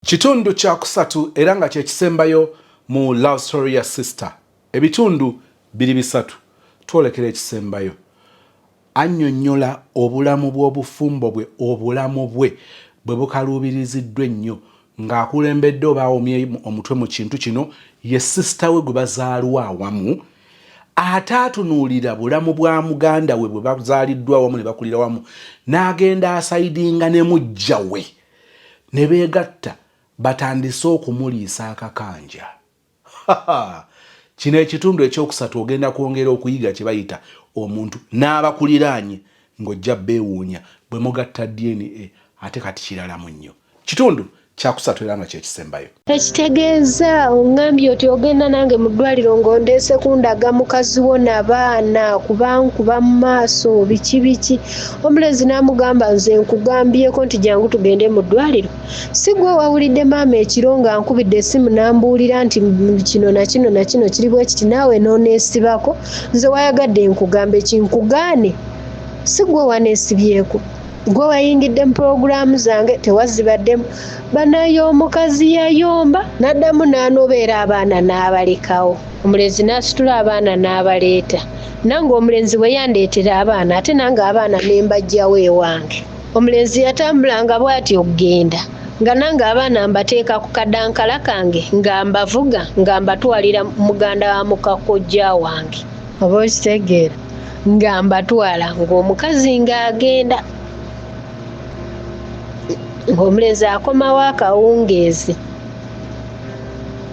Kitundu kya kusatu era nga kye kisembayo mu love story ya sister. Ebitundu biri bisatu. Twolekera ekisembayo. Annyonnyola obulamu bw'obufumbo bwe, obulamu bwe bwe bukaluubiriziddwa ennyo ng'akulembedde oba omutwe mu kintu kino ye sister we gwe bazaalwa awamu, ate atunuulira bulamu bwa muganda we bwe bazaaliddwa awamu ne bakulira wamu, n'agenda asaidinga ne mujja we ne beegatta batandise okumuliisa akakanja. Kino ekitundu ekyokusatu ogenda kwongera okuyiga kye bayita omuntu n'abakuliraanye ng'ojja beewuunya bwe mugatta DNA ate kati kiralamu nnyo. Kitundu kyakusatu era nga kyekisembayo. Ekitegeeza oŋŋambye oti ogenda nange mu ddwaliro ng'ondeese kundaga mukazi wo n'abaana kubankuba mu maaso biki. Omulenzi n'amugamba nze nkugambyeko nti jangu tugende mu ddwaliro. Si gwe wawulidde maama ekiro nga nkubidde essimu n'ambuulira nti kino na kino kiri bwe kiti naawe n'oneesibako, nze wayagadde nkugambe kinkugaane. Si gwe waneesibyeko. Gwe wayingidde mu pulogulaamu zange tewazibaddemu. Banayo omukazi yayomba n'addamu n'anobeera abaana n'abalekawo. Omulenzi n'asitula abaana n'abaleeta. Nange omulenzi we yandeetera abaana ate nange abaana ne mbajjawo ewange. Omulenzi yatambulanga bw'ati okugenda nga nange abaana mbateeka ku kadankala kange nga mbavuga nga mbatwalira muganda wa mukakojja wange. Oba okitegeera? Nga mbatwala ng'omukazi ng'agenda. Ng'omulenzi akomawo akawungeezi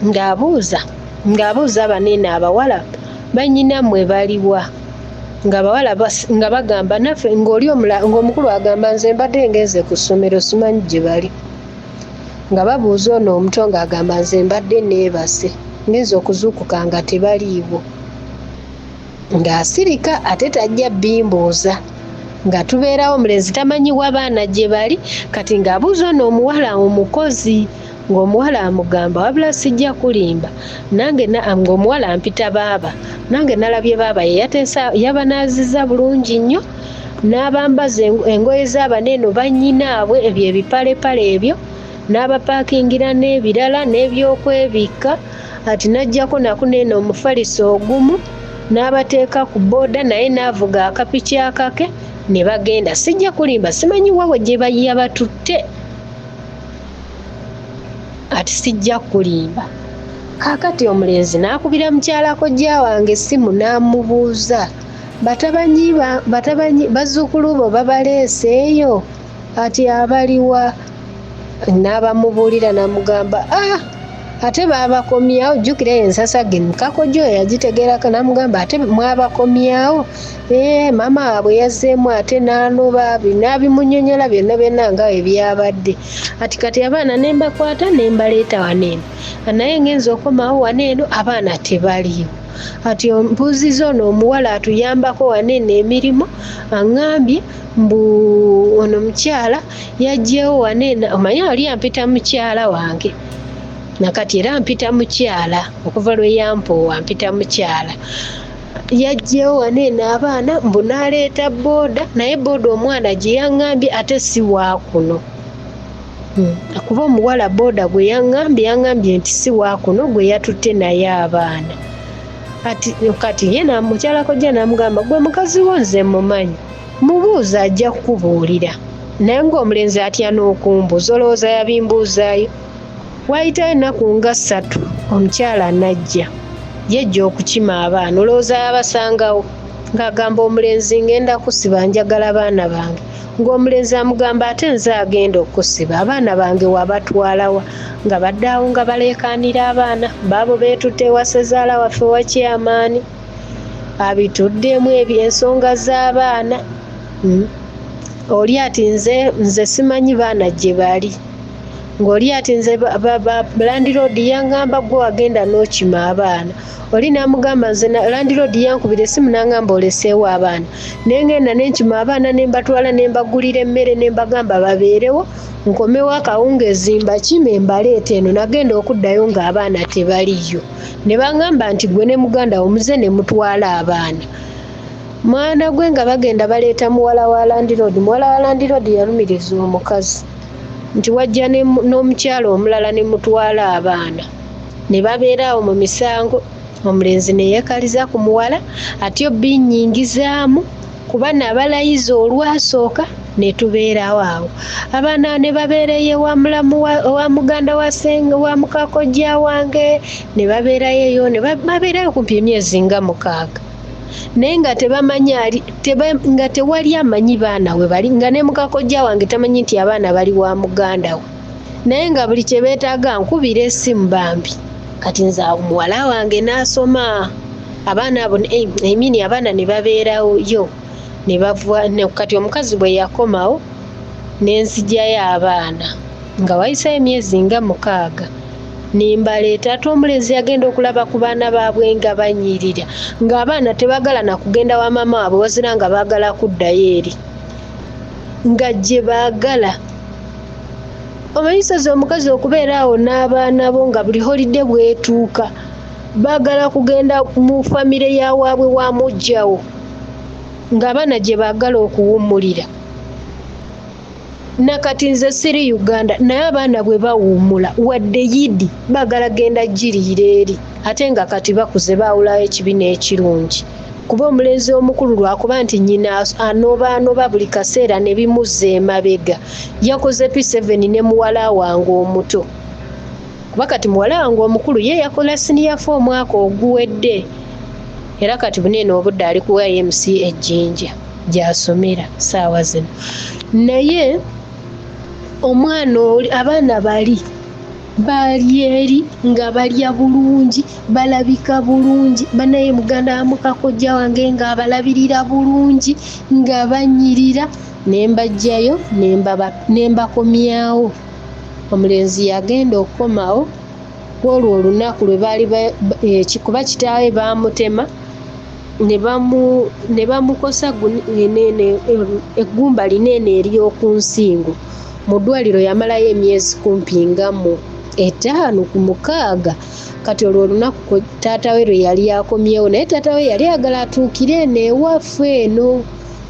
ng'abuuza banene abawala bannyinammwe baliwa, nga bagamba naffe, ng'omukulu agamba nze mbadde ngenze ku ssomero simanyi gye bali, nga babuuza ono omuto ng'agamba nze mbadde neebase ngenze okuzuukuka nga tebaliiwo, ng'asirika ate tajja bimbuuza. Nga tubeerawo omulenzi tamanyiwa baana gye bali, kati ng'abuuza ono omuwala omukozi, ng'omuwala amugamba wabula sijja kulimba, nange ng'omuwala ampita baaba, nange nalabye baaba yabanaaziza bulungi nnyo, n'abambaza engoye z'abaneeno bannyinaabwe ebyo ebipalepale ebyo, n'abapaakingira n'ebirala n'ebyokwebikka, ati n'ajjako nakuneeno omufaliso ogumu, n'abateeka ku booda naye n'avuga akapiki akake ne bagenda. Sijja kulimba, simanyi wawe gye yabatutte, ati sijja kulimba. Kaakati omulenzi n'akubira mukyala kojja wange essimu n'amubuuza batabanyi bazzukulu bo babaleeseeyo, ati abaliwa? N'abamubuulira n'amugamba ate baabakomyawo. Jjukira ensasage mukakojja oyo yagitegeerako, n'amugamba ate mwabakomyawo? Maama waabwe yazzeemu ate n'anoba n'abimunnyonnyola byonna nga ebyabadde. Ati kati abaana ne mbakwata ne mbaleeta waneeno, naye ngenza okomawo waneeno abaana tebaliiwo. Ati mbuuzizza ono omuwala atuyambako waneeno emirimu, aŋŋambye mbu ono mukyala yaggyewo waneeno, omanyi oli ampita mukyala wange. Nakati era mpita mukyala okuva lwe yampoowa mpita mukyala. Yaggyewo waneeno abaana mbu n'aleeta booda, naye booda omwana gye yaŋŋambye ate si waakuno. Kuba omuwala booda gwe yaŋŋambye nti si waakuno gwe yatutte naye abaana. Kati ye mukyala kojja n'amugamba gwe mukazi wo nze mumanyi, mubuuza ajja kukubuulira. Naye ng'omulenzi atya n'okumbuuza, olowooza yabimbuuzaayo? Wayitayo ennaku nga 3 omukyala n'ajja yejja okukima abaana, olowooza yabasangawo ng'agamba omulenzi ngenda kusiba njagala baana bange. Ng'omulenzi amugamba ate nze agenda okusiba abaana bange wabatwalawa? Nga baddaawo nga baleekaanira abaana baabo beetutte ewa ssezaala waffe wakyamaani, abituddemu eby'ensonga z'abaana. Oli ati nze simanyi baana gye bali, ng'oli ati nze landiroodi yaŋŋamba gwe wagenda n'okima abaana. Oli n'amugamba nze landiroodi yankubira essimu n'aŋŋamba oleseewo abaana, ne ngenda ne nkima abaana ne mbatwala ne mbagulira emmere ne mbagamba babeerewo, nkomewo akawungeezi mbakime mbaleeta eno, nagenda okuddayo ng'abaana tebaliyo. Ne baŋŋamba nti gwe ne muganda wo muze ne mutwala abaana. Mwana gwe nga bagenda baleeta muwala wa landiroodi. Muwala wa landiroodi yalumiriza omukazi nti wajja n'omukyalo omulala ne mutwala abaana ne babeera awo mu misango. Omulenzi ne yeekaliza ku muwala atyo binnyingizaamu kuba nabalayiza olwasooka ne tubeerawo awo. Abaana ne babeerayo wa muganda wa senga wa mukakojja wange ne babeerayo eyo ne babeerayo kumpi emyezi nga 6 naye nga nga tewali amanyi baana we bali nga ne mukakojja wange tamanyi nti abaana bali wa muganda we naye nga buli kye beetaaga nkubira essimu bambi. Kati nze muwala wange n'asoma abaana abo abaana ne babeerayo ne bava kati omukazi bwe yakomawo n'enzigyayo abaana nga wayisayo emyezi nga 6 nimbaleeta ate omulenzi yagenda okulaba ku baana baabwe nga banyirira ng'abaana tebagala na kugenda wa maama waabwe wazira nga baagala kuddayo eri nga gye baagala. Omayisaze omukazi okubeera awo n'abaana bo nga buli holide bwetuuka baagala kugenda mu famire ya waabwe wa mujjawo ng'abaana gye baagala okuwummulira. Nakati nze siri Uganda naye abaana bwe bawummula wadde yidi baagala genda giriira eri ate nga kati bakuze baawulayo ekibi n'ekirungi kuba omulenzi omukulu lwakuba nti nnyina anoba buli kaseera ne bimuzza emabega yakoze P7 ne muwala wange omuto kuba kati muwala wange omukulu ye yakola senior 4 omwaka oguwedde era kati bunene obudde ali ku IMC Ejjinja gy'asomera ssaawa zino. Naye omwana abaana bali eri nga balya bulungi balabika bulungi banaye muganda wa mukakojja wange nga abalabirira bulungi nga banyirira nembajjayo nembakomyawo. Omulenzi yagenda okukomawo olwo olunaku lwe baali kuba kitaawe baamutema ne bamukosa eggumba linene ery'oku nsingo. Mu ddwaliro yamalayo emyezi kumpi nga 5 ku 6. Kati olwo olunaku taata we lwe yali akomyewo naye taata we yali agala atuukire eno ewaffe eno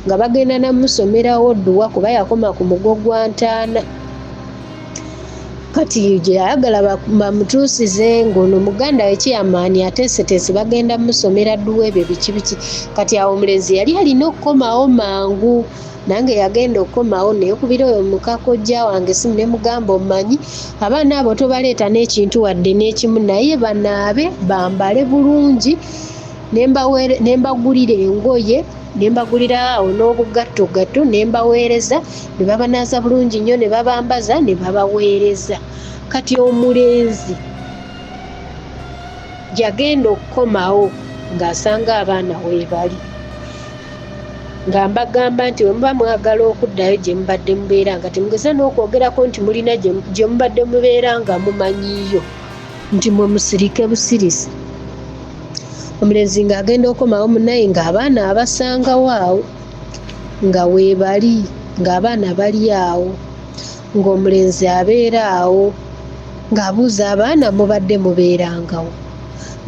nga bagenda namusomerawo dduwa kuba yakoma ku mugo gwa ntaana. Kati gye yayagala bamutuusize ng'ono muganda we kyamaani ateeseteese bagenda musomera dduwa ebyo biki. Kati awo omulenzi yali alina okukomawo mangu nange yagenda okukomawo neekubira oyo mukakojja wange simu ne mugamba omanyi abaana abo tobaleeta n'ekintu wadde n'ekimu naye banaabe bambale bulungi nembagulira engoye nembagulira awo n'obugattogatto nembaweereza ne babanaaza bulungi nnyo ne babambaza ne babaweereza. Kati omulenzi yagenda okukomawo ng'asanga abaana weebali nga mbagamba nti bwe muba mwagala okuddayo gye mubadde mubeera nga temugeza n'okwogerako nti mulina gye mubadde mubeera nga mumanyiyo nti mwe musirike busirisi. Omulenzi ng'agenda okukomawo munaye ng'abaana abasangawo awo nga weebali ng'abaana bali awo ng'omulenzi abeera awo ng'abuuza abaana mubadde mubeerangawo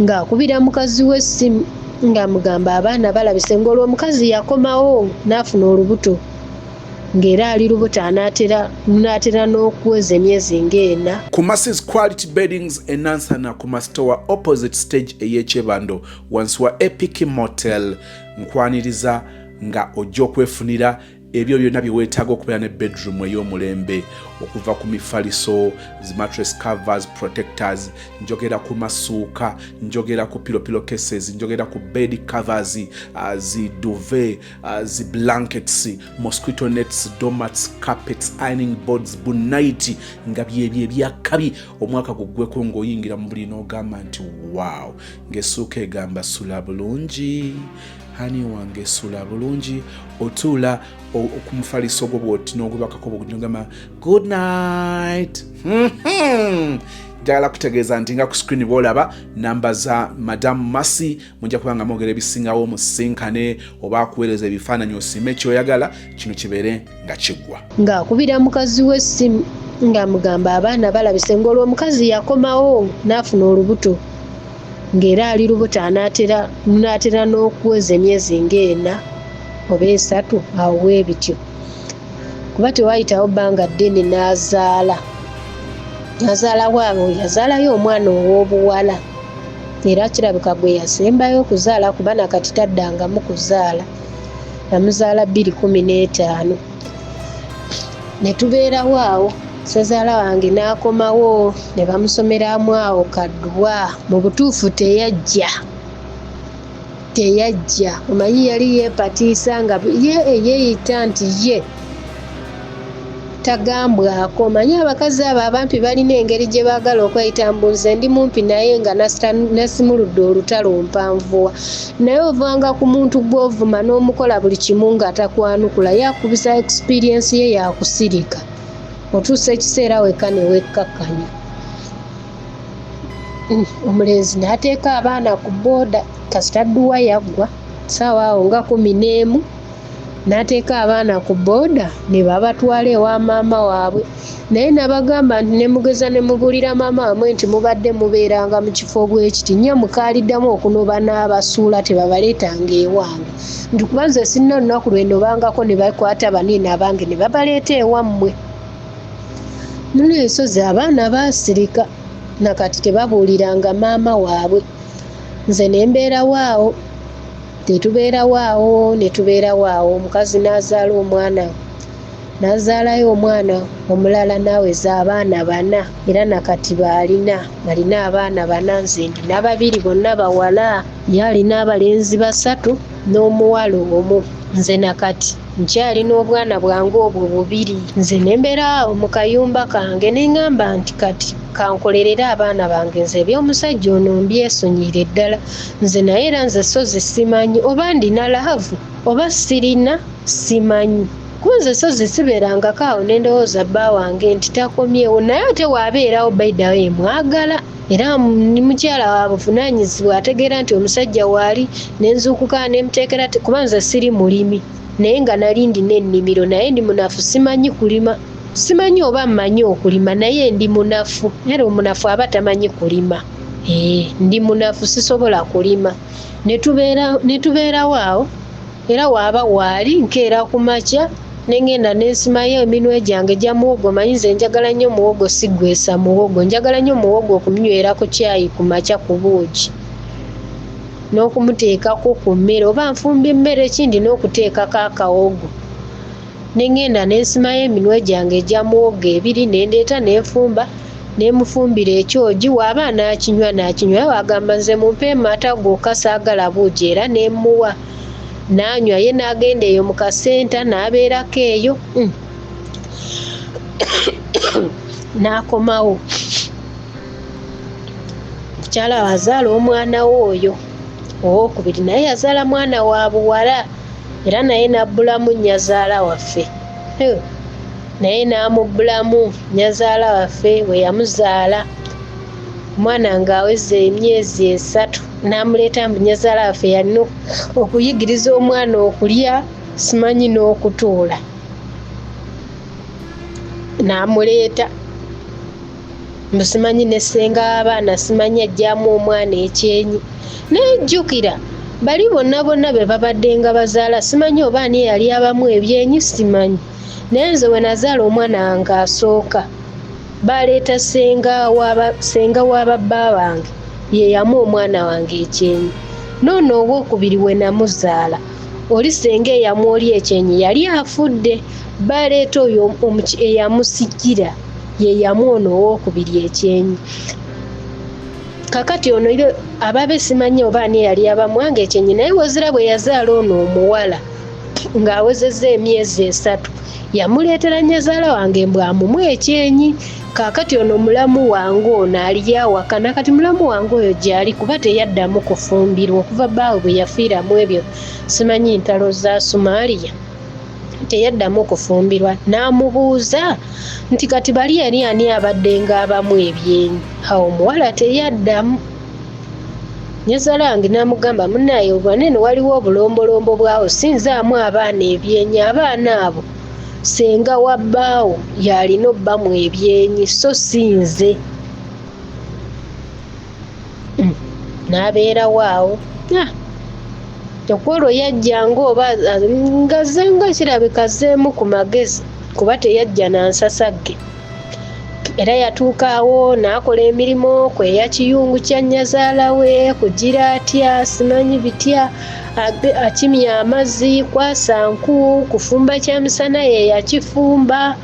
ng'akubira mukazi w'essimu ng'amugamba abaana balabise ng'olwo omukazi yakomawo n'afuna olubuto ng'era ali lubuto n'atera n'okuweza emyezi nga 4. Ku Masses Quality Beddings e Nansana ku masitowa opposite stage ey'Ekyebando wansi wa Epic Motel nkwaniriza nga ojja okwefunira ebyo byonna bye weetaaga okubeera ne bedroom ey'omulembe okuva ku mifaliso zi mattress covers protectors njogera ku masuuka njogera ku pillow cases njogera ku bed covers zi duvet zi blankets mosquito nets doormats carpets ironing boards bunaiti nga byebyo ebyakabi omwaka guggweko ng'oyingira mu buli n'ogamba nti wow ng'essuuka egamba sula bulungi hani wange sula bulungi otuula okumufaliso gwo bwoti n'ogubakako bwogamba good night. Njagala kutegeeza nti nga ku screen bwolaba namba za Madam Mercy mujja kubanga mwogera ebisingawo musinkane oba akuweereza ebifaananyi osime kyoyagala kino kibeere nga kiggwa. Ng'akubira mukazi w'essimu ng'amugamba abaana balabise ng'olwo omukazi yakomawo n'afuna olubuto ng'era ali lubuto n'atera n'okuweza emyezi nga 4 oba 3 awo weebityo. kuba tewayitawo bbanga ddene n'azaala waabwe yazaalayo omwana ow'obuwala era kirabika gwe yasembayo okuzaala kuba nakati taddangamu kuzaala yamuzaala 2015 ne tubeerawo awo ssezaala wange n'akomawo ne bamusomeramu awo Kaddwa mu butuufu teyajja omanyi yali yeepatiisa nga yeeyita nti ye tagambwako. Omanyi abakazi abo abampi balina engeri gye baagala okweyita mbuze ndi mumpi naye nga nasimuludde olutalo mpanvuwa naye ovanga ku muntu gw'ovuma n'omukola buli kimu nga takwanukula yakubisa experience ye yakusirika otuusa ekiseera wekka ne wekkakkanya. Omulenzi n'ateeka abaana ku booda kasita Dduwa yaggwa ssaawa awo nga 11 n'ateeka abaana ku booda ne babatwala ewa maama waabwe naye nabagamba nti ne mugeza ne mubuulira maama wamwe nti mubadde mubeeranga mu kifo bwe kiti nnyo mukaaliddamu okunoba n'abasuula tebabaleetanga ewange nti kuba nze sirina olunaku lwe nobangako ne bakwata baniina abange ne babaleeta ewammwe. Muno ensozi abaana baasirika nakati tebabuuliranga maama waabwe. Nze ne mbeerawo awo netubeerawo awo omukazi n'azaala omwana n'azaalayo omwana omulala n'aweza abaana 4 era nakati balina abaana 4 nze ndina 2 bonna bawala ye alina abalenzi 3 n'omuwala omu nze nakati nkyalina obwana bwange obwo 2 nze ne mbeerawo mu kayumba kange ne ŋŋamba nti kati kankolerere abaana bange nze eby'omusajja ono mbyesonyiire ddala nze naye era nze sozi simanyi oba ndina laavu oba sirina simanyi kuba nze sozi sibeerangako awo ne ndowooza bba wange nti takomyewo naye ate waabeerawo baidawe mwagala era ni mukyala wa buvunaanyizibwa ategeera nti omusajja waali nenzuukuka nemuteekera kuba nze siri mulimi naye nga nali ndina ennimiro naye ndi munafu simanyi kulima simanyi oba mmanyi okulima naye ndi munafu era omunafu aba tamanyi kulima ndi munafu sisobola kulima ne tubeerawo awo era waaba waali nkeera ku makya nengenda nensimayo eminwe gyange gya muwogo manyi nze njagala nnyo muwogo sigwesa muwogo njagala nnyo muwogo okumunywera ku caayi ku makya ku buugi n'okumuteekako ku mmere oba nfumbye emmere ekindi n'okuteekako akawogo nengenda nensimayo eminwe gyange egya muwogo 2 nendeeta nenfumba nemufumbira ekyogi waaba n'akinywa wagamba nze mumpe mata gokka saagala buugi era nemuwa n'anywa ye n'agenda eyo mu kasenta n'abeerako eyo n'akomawo mukyala wazaala omwana we oyo owokubiri naye yazaala mwana wa buwala era naye nabbulamu nnyazaala waffe naye n'amubbulamu nnyazaala waffe we yamuzaala omwana ng'aweze emyezi 3 n'amuleeta mu nnyazaala waffe yalina okuyigiriza omwana okulya simanyi n'okutuula n'amuleeta simanyi nessenga w'abaana simanyi ajjaamu omwana ekyenyi nejjukira bali bonna be babadde nga bazaala simanyi oba ani yali abamu ebyenyi simanyi naye nze we nazaala omwana wange asooka baleeta ssenga w'ababba bange ye yamu omwana wange ekyenyi noono owokubiri we namuzaala oli senga eyamu oli ekyenyi yali afudde baleeta oyo eyamusikira ye yamu ono owokubiri ekyenyi kakati ono ababe simanyi oba ani yali abamu wange ekyenyi naye wazira bwe yazaala ono omuwala ng'awezezza emyezi 3 yamuleetera nnyazaala wange mbw amumu ekyenyi kakati ono mulamu wange ono ali awaka nakati mulamu wange oyo gyali kuba teyaddamu kufumbirwa okuva bbaawe bwe yafiiramu ebyo simanyi ntalo za Somalia teyaddamu kufumbirwa n'amubuuza nti kati bali yali ani abadde ng'abamu ebyenyi awo omuwala teyaddamu nnyazaala wange n'amugamba munnaye obwanene waliwo obulombolombo bwawo sinzaamu abaana ebyenyi abaana abo senga wa bbaawo yalina obbamu ebyenyi so sinze n'abeerawo awo okwolwo yajjanga oba nga ze nga kirabika zeemu ku magezi kuba teyajja na nsasagge. Era yatuuka awo n'akola emirimu kweya kiyungu kya nnyazaala we, kugira atya simanyi bitya, akimya amazzi, kwasa nku, kufumba kyamusana ye yakifumba.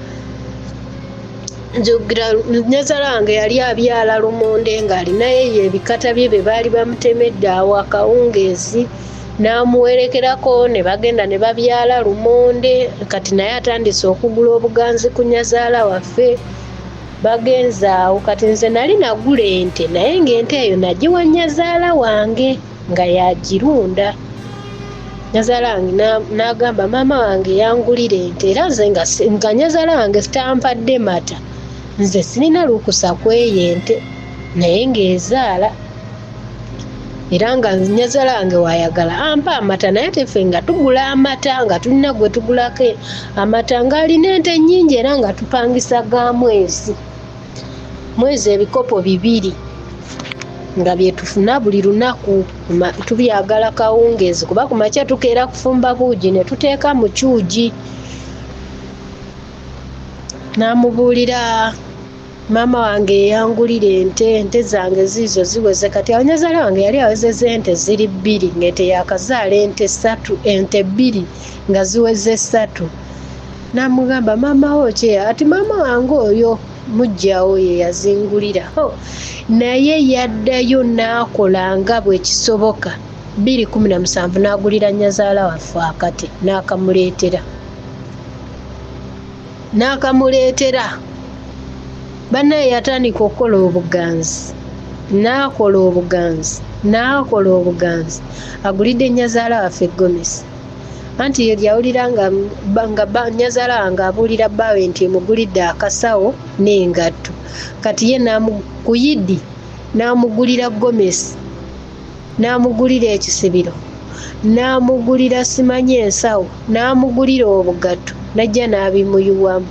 Nnyazaala wange yali abyala lumonde ng'alinayo ebikata bye baali bamutemedde awo akawungeezi, n'amuwerekerako ne bagenda ne babyala lumonde. Kati naye atandise okugula obuganzi ku nnyazaala waffe. Bagenze awo, kati nze nali nagula ente naye ng'ente eyo nagiwa nnyazaala wange nga yagirunda. Nnyazaala wange n'agamba maama wange yangulira ente, era nze nga nnyazaala wange tampadde mata, nze sirina lukusa kweyo ente naye ng'ezaala. Era nga nnyazaala wange wayagala ampa amata, naye teffe nga tugula amata nga tulina gwe tugulako amata ng'alina ente nnyingi era nga tupangisa ga mwezi ebikopo 2 nga bye tufuna buli lunaku. Tubyagala kawungeezi kuba ku makya tukeera kufumba buugi ne tuteeka mu kyugi. N'amubuulira maama wange yangulira ente zange ziizo ziweze. Kati nnyazaala wange yali awezezza ente ziri 2 ng'ente yakazaala ente 2 nga ziweze 3. N'amugamba maama wo kye, ati maama wange oyo mujjawo ye yazingulira. Naye yaddayo n'akola nga bwe kisoboka. 2017 n'agulira nnyazaala waffe akati n'akamuleetera. Bannaye yatandika okukola obuganzi, agulidde nnyazaala waffe Gomesi. Anti yawulira nga nnyazaala wange abuulira bbaawe nti emugulidde akasawo n'engatto. Kati ye ku Yidi n'amugulira Gomesi, n'amugulira ekisibiro, n'amugulira simanyi ensawo, n'amugulira obugatto, najja n'abimuyiwamu.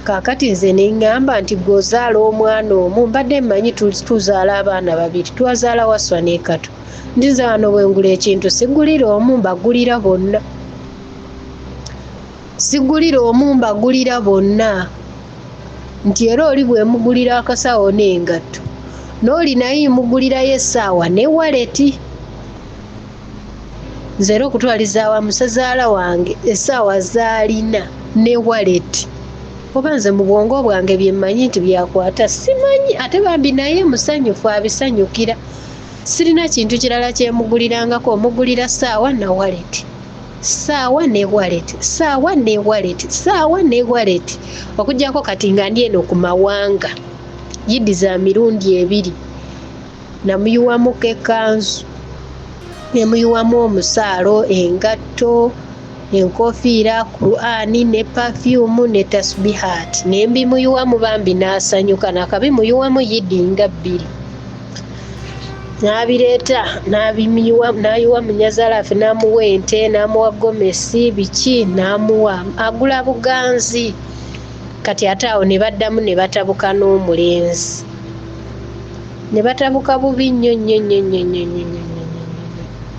Kaakati nze ne ngamba nti gw'ozaala omwana omu, mbadde mmanyi tuzaala abaana 2, twazaala Waswa ne Kato. Ndize wano bwe ngula ekintu sigulira omu, mbagulira bonna. Nti era oli bwe mugulira akasawo n'engatto, n'oli naye mugulirayo essaawa ne waleti. Nze era okutwaliza awamu ssazaala wange essaawa z'alina ne waleti. Oba nze mu bwongo bwange bye mmanyi nti byakwata simanyi, ate bambi naye musanyufu abisanyukira. Sirina kintu kirala kyemugulirangako, omugulira ssaawa na waleti, ssaawa ne waleti. Okuggyako kati nga ndi eno ku mawanga, Yidi za mirundi 2, namuyiwamuko ekkanzu, nemuyiwamu omusaalo, engatto, enkofiira, Qur'ani ne perfume ne tasbihat. Nembimuyiwamu bambi n'asanyuka, nakabimuyiwamu Yidi nga 2. N'abireeta n'ayiwa mu nnyazaala waffe, n'amuwa ente, n'amuwa Gomesi, biki n'amuwa, agula buganzi. Kati ate awo ne baddamu ne batabuka n'omulenzi, ne batabuka bubi nnyo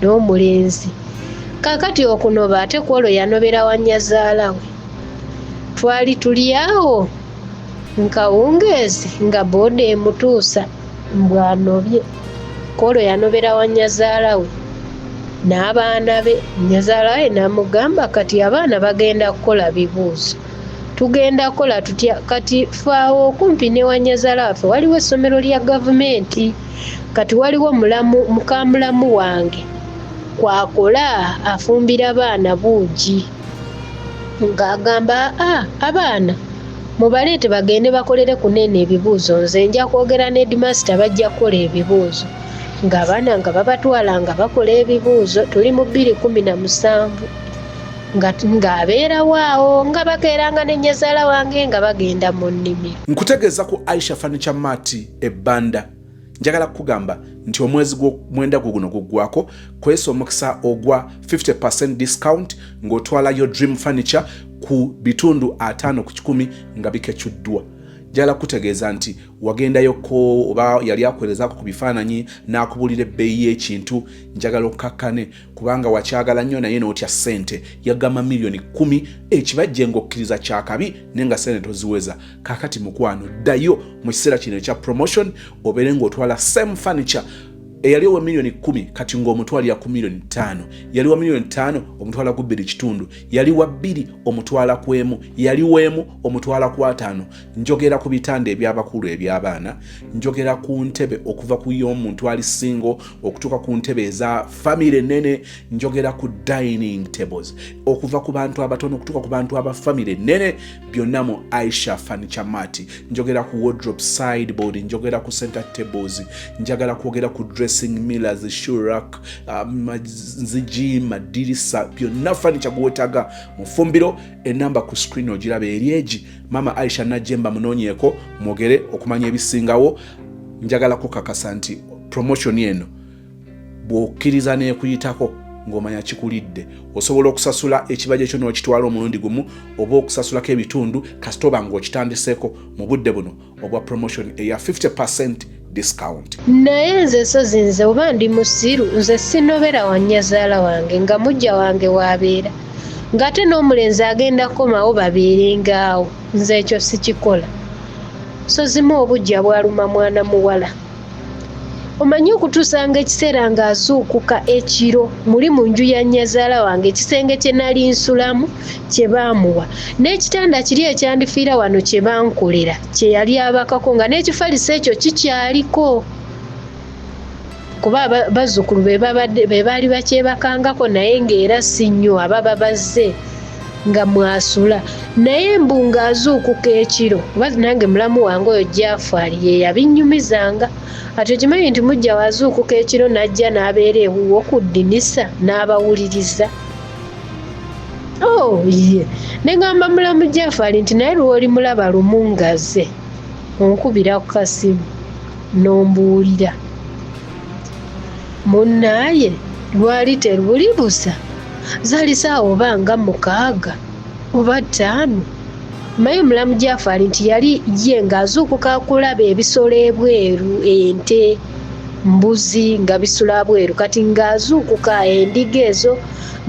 n'omulenzi. Kaakati okunoba ate kwolwo yanobera wa nnyazaala we. Twali tuli awo nkawungeezi nga booda emutuusa mbwanobye. Kwolwo yanobera wa nnyazaala we n'abaana be. Nnyazaala we n'amugamba kati abaana bagenda kukola bibuuzo, tugenda kukola tutya? Kati faawo okumpi ne wa nnyazaala waffe waliwo essomero lya gavumenti. Kati waliwo mukamulamu wange kwakola afumbira abaana buugi, ng'agamba abaana mubaleete bagende bakolere kunene ebibuuzo, nze nja kwogera ne Headmaster bajja kukola ebibuuzo. Ng'abaana nga babatwala nga bakola ebibuuzo. Tuli mu 2017 ng'abeerawo awo nga bakeeranga ne nnyazaala wange nga bagenda mu nnimiro. Nkutegeeza ku Aisha Furniture Mart ebbanda. Njagala kugamba nti omwezi gw'omwenda guno guggwako, kwesa omukisa ogwa 50% discount ng'otwala yo dream furniture ku bitundu 5 ku 10 nga bikechuddwa. njagala kutegeeza nti wagendayoko oba yali akwerezaako ku bifaananyi n'akubulira ebbeeyi y'ekintu njagala okkakkane kubanga wakyagala nnyo naye n'otya ssente yagamba miliyoni 10 ekibajje ng'okkiriza kyakabi naye nga ssente toziweza. Kaakati mukwano ddayo mu kiseera kino ekya promotion obeere ng'otwala same furniture eyali owa miliyoni 10 kati ng'omutwalira ku miliyoni 5, yali wa miliyoni 5 omutwala ku 2.5, yali wa 2 omutwala ku 1, yali w'emu omutwala ku 5. Njogera ku bitanda eby'abakulu eby'abaana, njogera ku ntebe okuva ku y'omuntu ali single okutuuka ku ntebe eza family nene, njogera ku dining tables okuva ku bantu abatono okutuuka ku bantu aba family nene, byonna mu Aisha Furniture Mart. Njogera ku wardrobe sideboard, njogera ku center tables, njagala kwogera ku dressing mirrors, shoe rack, nzigi, madirisa, byonna furniture gwetaga mu fumbiro. Enamba ku screen ogirabe eryeji. Mama Aisha Najemba munoonyeeko mwogere okumanya ebisingawo. Njagala kukakasa nti promotion eno bw'okkiriza n'ekuyitako ng'omanya kikulidde osobola okusasula ekibajje ekyo n'okitwala omulundi gumu oba okusasulako ebitundu kasita oba ng'okitandiseeko mu budde buno obwa promotion eya 50% discount. Naye nze so zinze oba ndi musiru nze sinobera wa nnyazaala wange nga mujja wange waabeera ng'ate n'omulenzi agenda komawo babeerengaawo, nze ekyo sikikola. So zimu obujja bwaluma mwana muwala. Omanyi okutuusanga ekiseera ng'azuukuka ekiro muli mu nju ya nnyazaala wange ekisenge kye nali nsulamu kye baamuwa n'ekitanda kiri ekyandifiira wano kye bankolera kye yali abakako nga n'ekifaliso ekyo kikyaliko kuba bazzukulu be baali bakyebakangako naye ng'era si nnyo ababa bazze nga mwasula naye mbu ng'azuukuka ekiro oba nange mulamu wange oyo Jafari ye yabinnyumizanga. Ate okimanyi nti mujja wazuukuka ekiro n'ajja n'abeera ewuwo okuddinisa n'abawuliriza. Ne ngamba mulamu Jafari nti naye lw'oli mulaba lumu ngazze onkubira ku kasimu n'ombuulira. Munnaaye lwali teruli busa zaali saawa oba nga 6 oba 5. Mayo mulamu Jafari nti yali ye ng'azuukuka kulaba ebisolo ebweru, ente, mbuzi nga bisula bweru, kati ng'azuukuka endiga ezo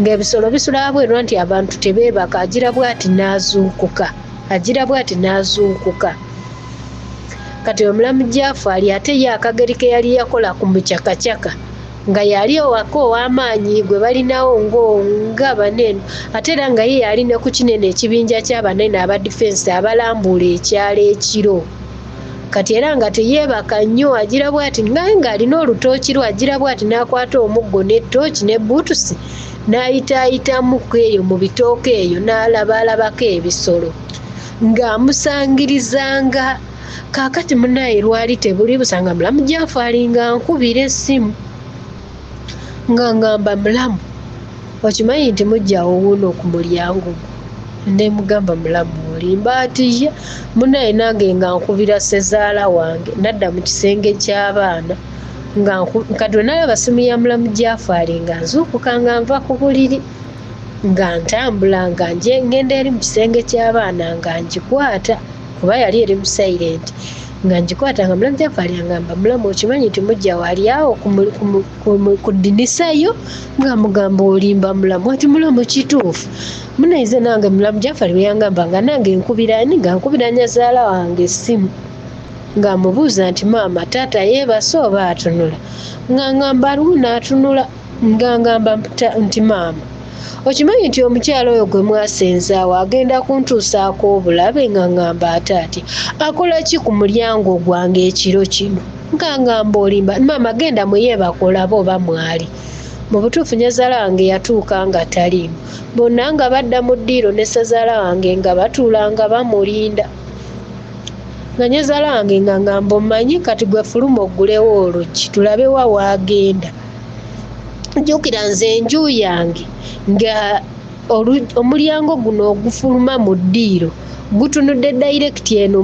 ng'ebisolo bisula bweru nti abantu tebeebaka, agira bw'ati n'azuukuka. Kati omulamu Jafari ate ye akageri ke yali yakola ku mucakacaka nga yali owaka ow'amaanyi gwe balinawo nga banene ate era nga ye yalina ku kinene ekibinja ky'abanene aba defense abalambuula ekyalo ekiro. Kati era nga teyeebaka nnyo agira bw'ati ng'alina olutooki lwe agira bw'ati n'akwata omuggo n'ettooki ne buutusi n'ayitaayitamu eyo mu bitooke eyo n'alabalabako ebisolo ng'amusangirizanga. Kaakati munnaye lwali tebuli busanga mulamu Jafari nga nkubira essimu nga ngamba mulamu okimanyi nti mujja owuuno ku mulyango ne mugamba mulamu olimba atiya munnaye nange nga nkubira ssezaala wange nadda mu kisenge ky'abaana nga kati nalaba simu ya mulamu Jafari nga nzuukuka nga nva ku buliri nga ntambula nga ngenda eri mu kisenge ky'abaana nga ngikwata kuba yali eri mu silent nga ngikwata nga mulamu Jafari angamba mulamu okimanyi nti mujja wali awo ku ddinisayo nga mugamba olimba mulamu ati mulamu kituufu. Munaize nange mulamu Jafari bwe yangamba nga nange nkubira nnyazaala wange essimu nga mubuuza nti maama taata yeebase oba atunula nga ngamba aliwo n'atunula nga ngamba nti maama okimanyi nti omukyalo oyo gwe mwasenzaawo agenda kuntuusaako obulabe nga ngamba ate akola ki ku mulyango gwange ekiro kino nga ngamba olimba maama genda muyeebaka olabe oba mwali. Mu butuufu nnyazaala wange yatuuka nga taliimu bonna nga badda mu ddiiro ne ssazaala wange nga batuula nga bamulinda nga nnyazaala wange nga ngamba omanyi kati gwe fuluma oggulewo oluggi tulabe wa waagenda. Jjukira nze enju yange nga omulyango guno ogufuluma mu ddiiro gutunudde direct eno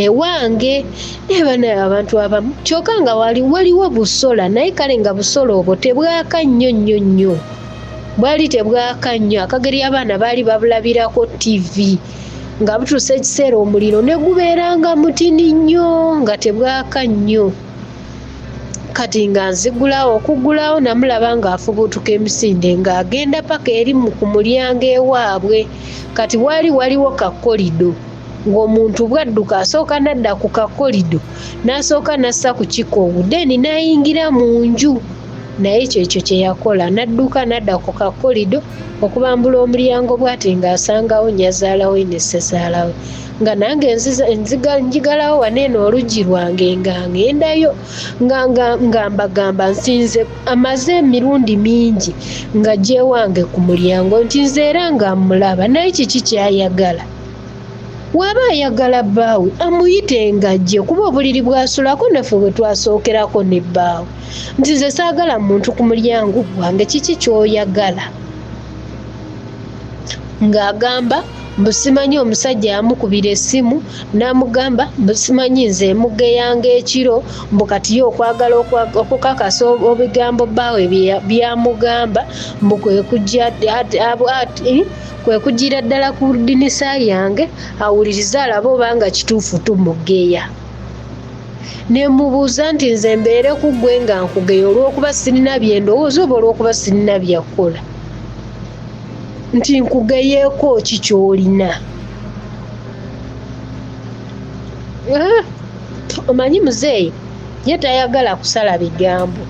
ewange eba naye abantu abamu kyokka nga waliwo busola naye kale nga busola obwo tebwaka bwali tebwaka nnyo akageri abaana baali babulabirako TV nga butuuse ekiseera omuliro ne gubeeranga mutini nnyo nga tebwaka nnyo. Kati nga nzigulawo okugulawo namulaba ng'afubuutuka emisinde ng'agenda paka eri ku mulyango ewaabwe. Kati waliwo kakolido ng'omuntu bwadduka asooka nadda ku kakolido n'asooka nassa ku kikoowu deni n'ayingira mu nju. Naye ekyo kye yakola n'adduka nadda ku kakolido okubambula omulyango bw'ati ng'asangawo nnyazaalawe ne ssezaalawe. Nga nange njigalawo waneeno oluggi lwange nga ngendayo nga mbagamba nsinze amaze emirundi mingi nga gyewange ku mulyango nti nze era nga mulaba naye kiki kyayagala. Waba ayagala bbaawe amuyite nga ajje kuba obuliri bwasulako naffe bwe twasookerako ne bbaawe nti nze saagala muntu ku mulyango gwange kiki ky'oyagala. Ng'agamba mbu simanyi omusajja yamukubira essimu n'amugamba mbu simanyi nze emugeyanga ekiro mbu kati ye okwagala okukakasa ebigambo bbaawe byamugamba mbu kwe kugira ddala ku ddinisa yange awulirize alabe obanga kituufu tumugeya. Ne mubuuza nti nze mbeere ku ggwe nga nkugeya olw'okuba sirina bye ndowooza oba olw'okuba sirina byakkola. Nti nkugeyeeko ki ky'olina? Omanyi muzeeyi ye tayagala kusala bigambo.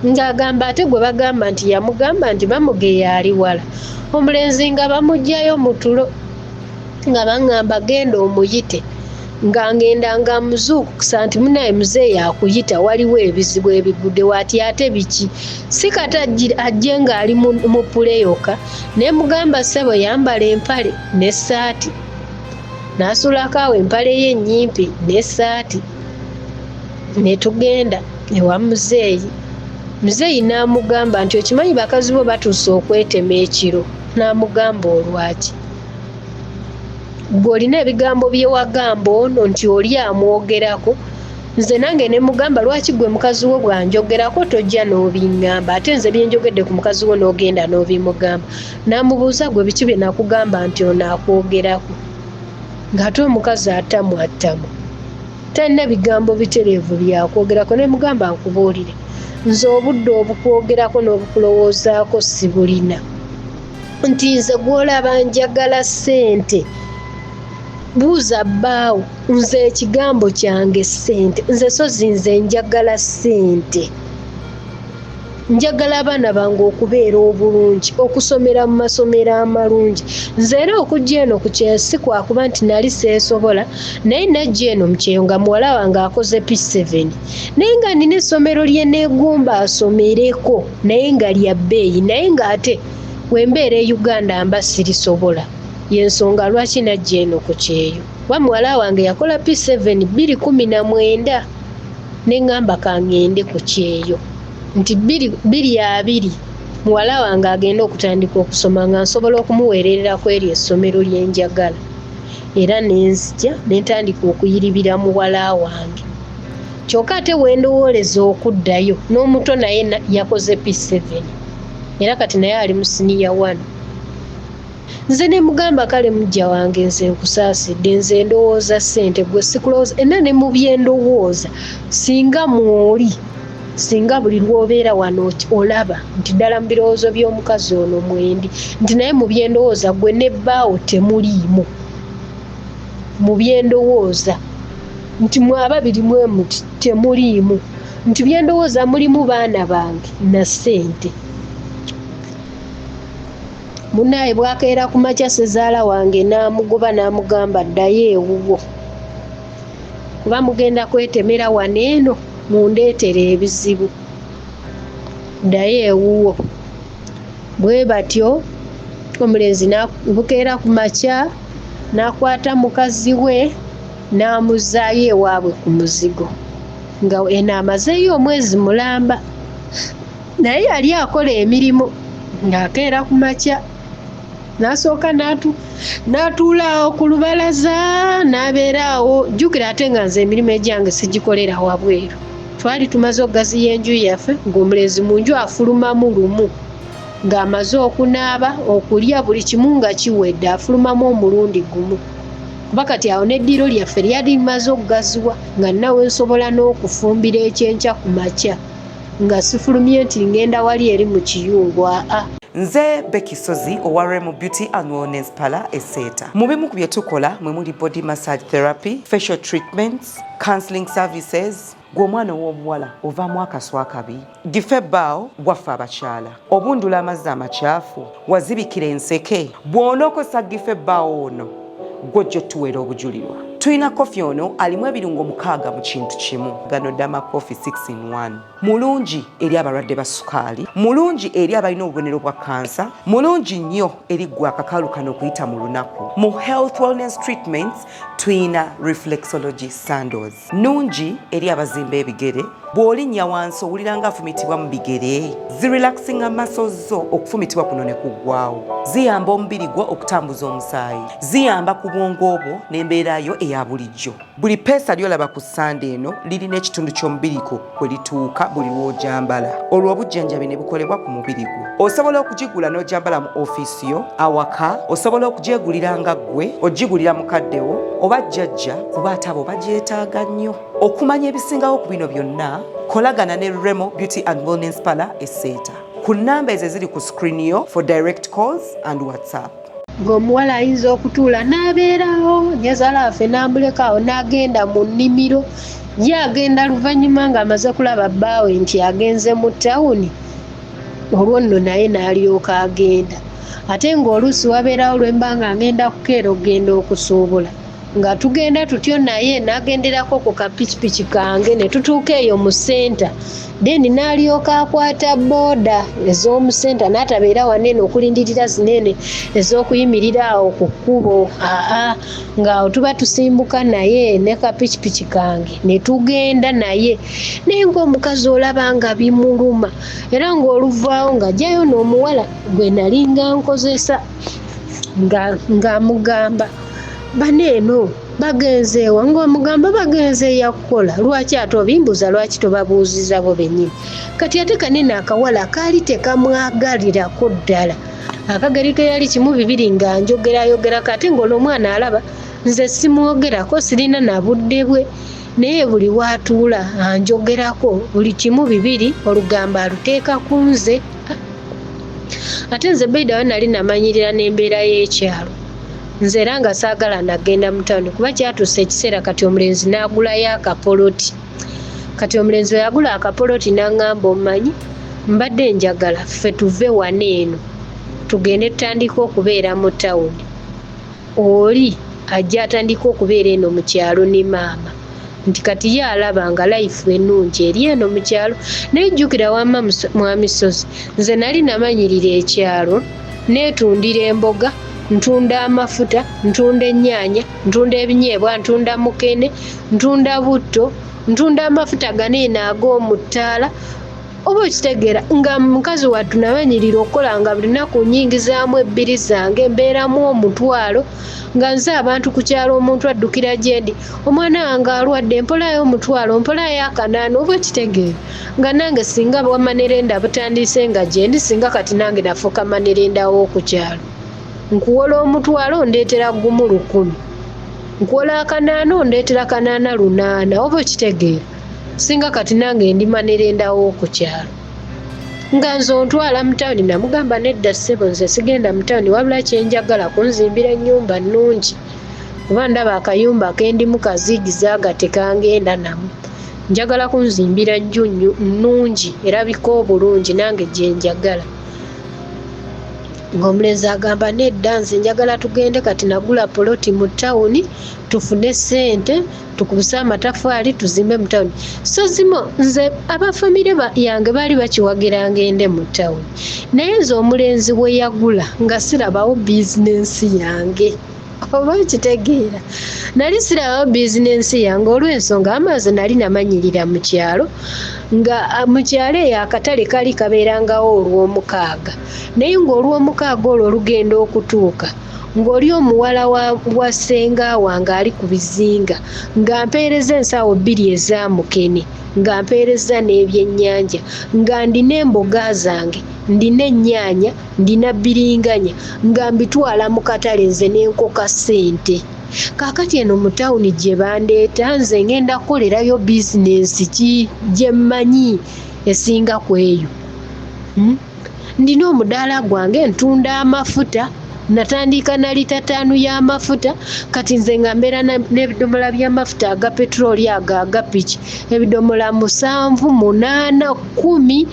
Ng'agamba ate gwe bagamba nti yamugamba nti bamugeya ali wala. Omulenzi nga bamuggyayo mu tulo nga baŋŋamba genda omuyite. Nga ngenda nga muzuukusa nti munaye muzeeyi akuyita waliwo ebizibu ebigudde waati ate biki. Si kati ajje ng'ali mu puleyoka ne mugamba ssebo yambala empale n'essaati. N'asulako awo empale ye ennyimpi n'essaati. Ne tugenda ewa muzeeyi. Muzeeyi n'amugamba nti okimanyi bakazi bo batuuse okwetema ekiro. N'amugamba olwaki? Gwe olina ebigambo bye wagamba ono nti oli amwogerako. Nze nange ne mugamba lwaki gwe mukazi wo bwanjogerako tojja n'obiŋŋamba ate nze bye njogedde ku mukazi wo n'ogenda n'obimugamba. N'amubuuza gwe biki bye nakugamba nti ono akwogerako. Ng'ate omukazi attamu talina bigambo bitereevu byakwogerako. Ne mugamba nkubuulire nze obudde obukwogerako n'obukulowoozaako si bulina. Nti nze gw'olaba njagala ssente. Buuza bbaawo nze ekigambo kyange ssente. Nze sozi nze njagala ssente. Njagala abaana bange okubeera obulungi okusomera mu masomero amalungi. Nze era okujja eno ku kyeyo si kwakuba nti nali seesobola naye najja eno mu kyeyo nga muwala wange akoze P7 naye nga nina essomero lye neegomba asomereko naye nga lya bbeeyi naye ng'ate wembeera e Uganda mba sirisobola. Yensonga lwaki najja eno ku kyeyo. Wa muwala wange yakola P7 2019 ne ŋŋamba kaŋŋende ku kyeyo nti 2020 muwala wange agenda okutandika okusoma nga nsobola okumuweerera ku eryo essomero lye njagala. Era nenzija ne ntandika okuyiribira muwala wange. Kyokka ate wendowooleza okuddayo n'omuto naye yakoze P7 era kati naye ali mu siniya 1. Nze ne mugamba kale mujja wange nze nkusaasidde nze ndowooza ssente gwe sikulowooza era ne mu byendowooza singa mwoli singa buli lw'obeera wano olaba nti ddala mu birowoozo by'omukazi ono mwendi nti naye mu byendowooza gwe ne bbaawo temuliimu. Mu byendowooza nti mwababiri mwe muti temuliimu nti byendowooza mulimu baana bange na ssente. Munaye bwakeera ku makya ssezaala wange n'amugoba n'amugamba ddayo ewuwo kuba mugenda kwetemera waneeno mundeetere ebizibu. Ddayo ewuwo. Bwe batyo omulenzi bukeera ku makya n'akwata mukazi we n'amuzaayo ewaabwe ku muzigo nga eno amazeeyo omwezi mulamba naye yali akola emirimu ng'akeera ku makya. N'asooka n'atuula awo ku lubalaza n'abeera awo. Jjukira ate nga nze emirimu egyange sigikolera wabweru. Twali tumaze okugaziya enju yaffe ng'omulenzi mu nju afulumamu lumu ng'amaze okunaaba okulya buli kimu nga kiwedde afulumamu omulundi gumu. kuba kati awo n'eddiro lyaffe lyali limaze okugaziwa nga nawe nsobola n'okufumbira ekyenkya ku makya nga sifulumye nti ngenda wali eri mu kiyungu. Nze Becky Sozi owa Remo Beauty and Wellness Parlour Esseeta. Mu bimu ku bye tukola mwe muli body massage therapy, facial treatments, counseling services. Gw'omwana w'omuwala ovaamu akaswa akabi, gife ebbaawo waffe abakyala, obundula amazzi amakyafu, wazibikira enseke, bw'onookosa gife ebbaawo ono gw'ojja otuweera obujulirwa. Tulina kofi ono alimu ebirungo 6 mu kintu kimu. Gano Dama Coffee 6-in-1. Mulungi eri abalwadde ba sukaali, mulungi eri abalina obubonero bwa kansa, mulungi nnyo eri gwe akakalu kano okuyita mu lunaku. Mu health wellness treatments tulina reflexology sandals, nungi eri abazimba ebigere, bw'olinnya wansi owulira nga afumitibwa mu bigere, zirelaxinga muscles zo okufumitibwa kuno ne kuggwaawo, ziyamba omubiri gwo okutambuza omusaayi, ziyamba ku bwongo obwo n'embeera yo eya bulijjo. Buli peesa lyolaba ku ssande eno lirina ekitundu ky'omubiri gwo kwe lituuka buli lw'ojambala. Olwo obujjanjabi ne bukolebwa ku mubiri gwo. Osobola okugigula n'ojambala mu ofiisi yo, awaka, osobola okugyegulira nga ggwe, ogigulira mukaddewo oba jjajja kuba ate abo bagyetaaga nnyo. Okumanya ebisingawo ku bino byonna, kolagana ne Remo Beauty and Wellness Parlour Esseeta ku nnamba ezo eziri ku screen yo for direct calls and WhatsApp. Ng'omuwala ayinza okutuula n'abeerawo nyazaala waffe n'amulekaawo n'agenda mu nnimiro, ye agenda luvannyuma ng'amaze kulaba bbaawe nti agenze mu ttawuni, olwo nno naye n'alyoka agenda. Ate ng'oluusi wabeerawo lwe mba nga ngenda kukeera okugenda okusuubula, nga tugenda tutyo naye n'agenderako ku kapikipiki kange ne tutuuka eyo mu ssenta, then n'alyoka akwata booda ez'omu ssenta n'atabeera wanene okulindirira zinene ez'okuyimirira awo ku kkubo. Ng'awo tuba tusimbuka naye ne kapikipiki kange ne tugenda naye, naye ng'omukazi olaba nga bimuluma era ng'oluvaawo ng'ajjayo n'omuwala gwe nali nga nkozesa ng'amugamba baneeno bagenze ewa, ng'omugamba bagenze yakukola, lwaki ate obimbuza lwaki tobabuuziza bo bennyini. Kati ate kanene akawala kaali tekamwagalirako ddala, akageri ke yali 1-2 nga njogera kati ng'olwo omwana alaba nze simwogerako, sirina na budde bwe, naye buli waatuula anjogerako buli 1-2 olugambo aluteeka ku nze. Ate nze Beida we nali namanyirira n'embeera y'ekyalo, nze era nga saagala nagenda mu tawuni kuba kyatuuse ekiseera kati omulenzi n'agulayo akapoloti. Kati omulenzi we yagula akapoloti n'aŋŋamba omumanyi mbadde njagala ffe tuve wano eno tugende tutandika okubeera mu tawuni, oli ajja atandika okubeera eno mu kyalo ne maama, nti kati ye alaba nga life ennungi eri eno mu kyalo. Naye jjukira wamma mwami Sozi, nze nali namanyirira ekyalo, neetundira emboga, ntunda amafuta, ntunda ennyaanya, ntunda ebinyeebwa, ntunda mukene, ntunda butto, ntunda amafuta ganeeno ag'omu ttaala. Oba okitegeera nga mukazi wattu namanyirira okukola nga buli nnaku nnyingizaamu 2 zange, mbeeramu 1,000, nga nze abantu ku kyalo omuntu addukira gye ndi, omwana wange alwadde mpolayo 1,000, mpolayo 800. Oba okitegeera nga nange singa bwamanerenda butandise nga gye ndi, singa kati nange nafuuka manerenda w'oku kyalo, nkuwola 1,000 ndeetera gumu 1,000, nkuwola 800 ndeetera 800. Oba okitegeera singa kati nange ndi manerenda w'oku kyalo, nga nze ontwala mu tawuni. Namugamba nedda ssebo, nze sigenda mu tawuni, wabula kyenjagala kunzimbira ennyumba nnungi, kuba ndaba akayumba kendimu kaziigiza aga tekangenda namu. Njagala kunzimbira nju nnungi erabika obulungi nange gye njagala. Ng'omulenzi agamba nedda, nze njagala tugende kati nagula poloti mu tawuni tufune ssente tukubise amatafaali tuzimbe mu tawuni. So zimo nze abafamire yange baali bakiwagira ngende mu tawuni, naye nze omulenzi we yagula nga sirabawo bizinensi yange. Oba kitegeera nali sirabawo bizinensi yange olw'ensonga amaze nali namanyirira mu kyalo, nga mu kyalo eyo akatale kali kabeerangawo olw'omukaaga, naye ng'olw'omukaaga olwo lugenda okutuuka ng'oli omuwala wa ssenga wange ali ku bizinga, nga mpeereza ensawo 2 eza mukene, nga mpeereza n'ebyennyanja, nga ndina emboga zange, ndina ennyaanya, ndina bbiringanya, nga mbitwala mu katale nze n'enkoka ssente. Kaakati eno mu tawuni gye bandeeta nze ngenda kukolerayo bizinesi ki gye mmanyi esinga ku eyo. Ndina omudaala gwange ntunda amafuta, natandika na lita 5 y'amafuta, kati nze nga mbeera n'ebidomola by'amafuta aga petroli aga piki, ebidomola 7, 8, 10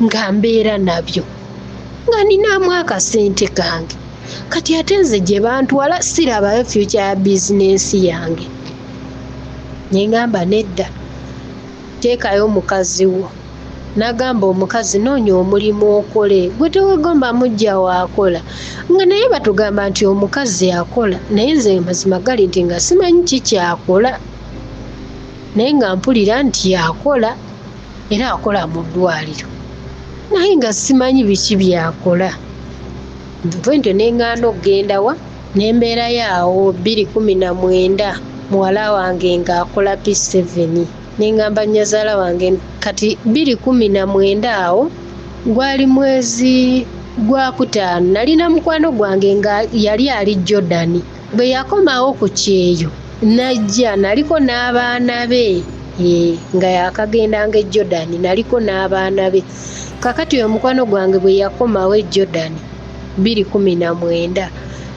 nga mbeera nabyo, nga ninaamu akasente kange. Kati ate nze gye bantwala sirabayo future ya bizinesi yange. Nengamba nedda, teekayo mukazi wo. Nagamba omukazi noonya omulimu okole, gwe tewegomba mujja waakola. Nga naye batugamba nti omukazi akola, naye nze mazima gali nti nga simanyi kikyakola. Naye nga mpulira nti akola era akola mu ddwaliro, naye nga simanyi biki byakola. Bwentyo neŋŋaana okugenda wa nembeerayo awo 2019 muwala wange ng'akola P7. Neŋŋamba nnyazaala wange kati 2019 awo gwali mwezi gwa 5, nalina mukwano gwange nga yali ali Jordan. Bwe yakomawo ku kyeyo najja, naliko n'abaana be nga yakagendanga e Jordan, naliko n'abaana be. Kakati oyo mukwano gwange bwe yakomawo e Jordan 2019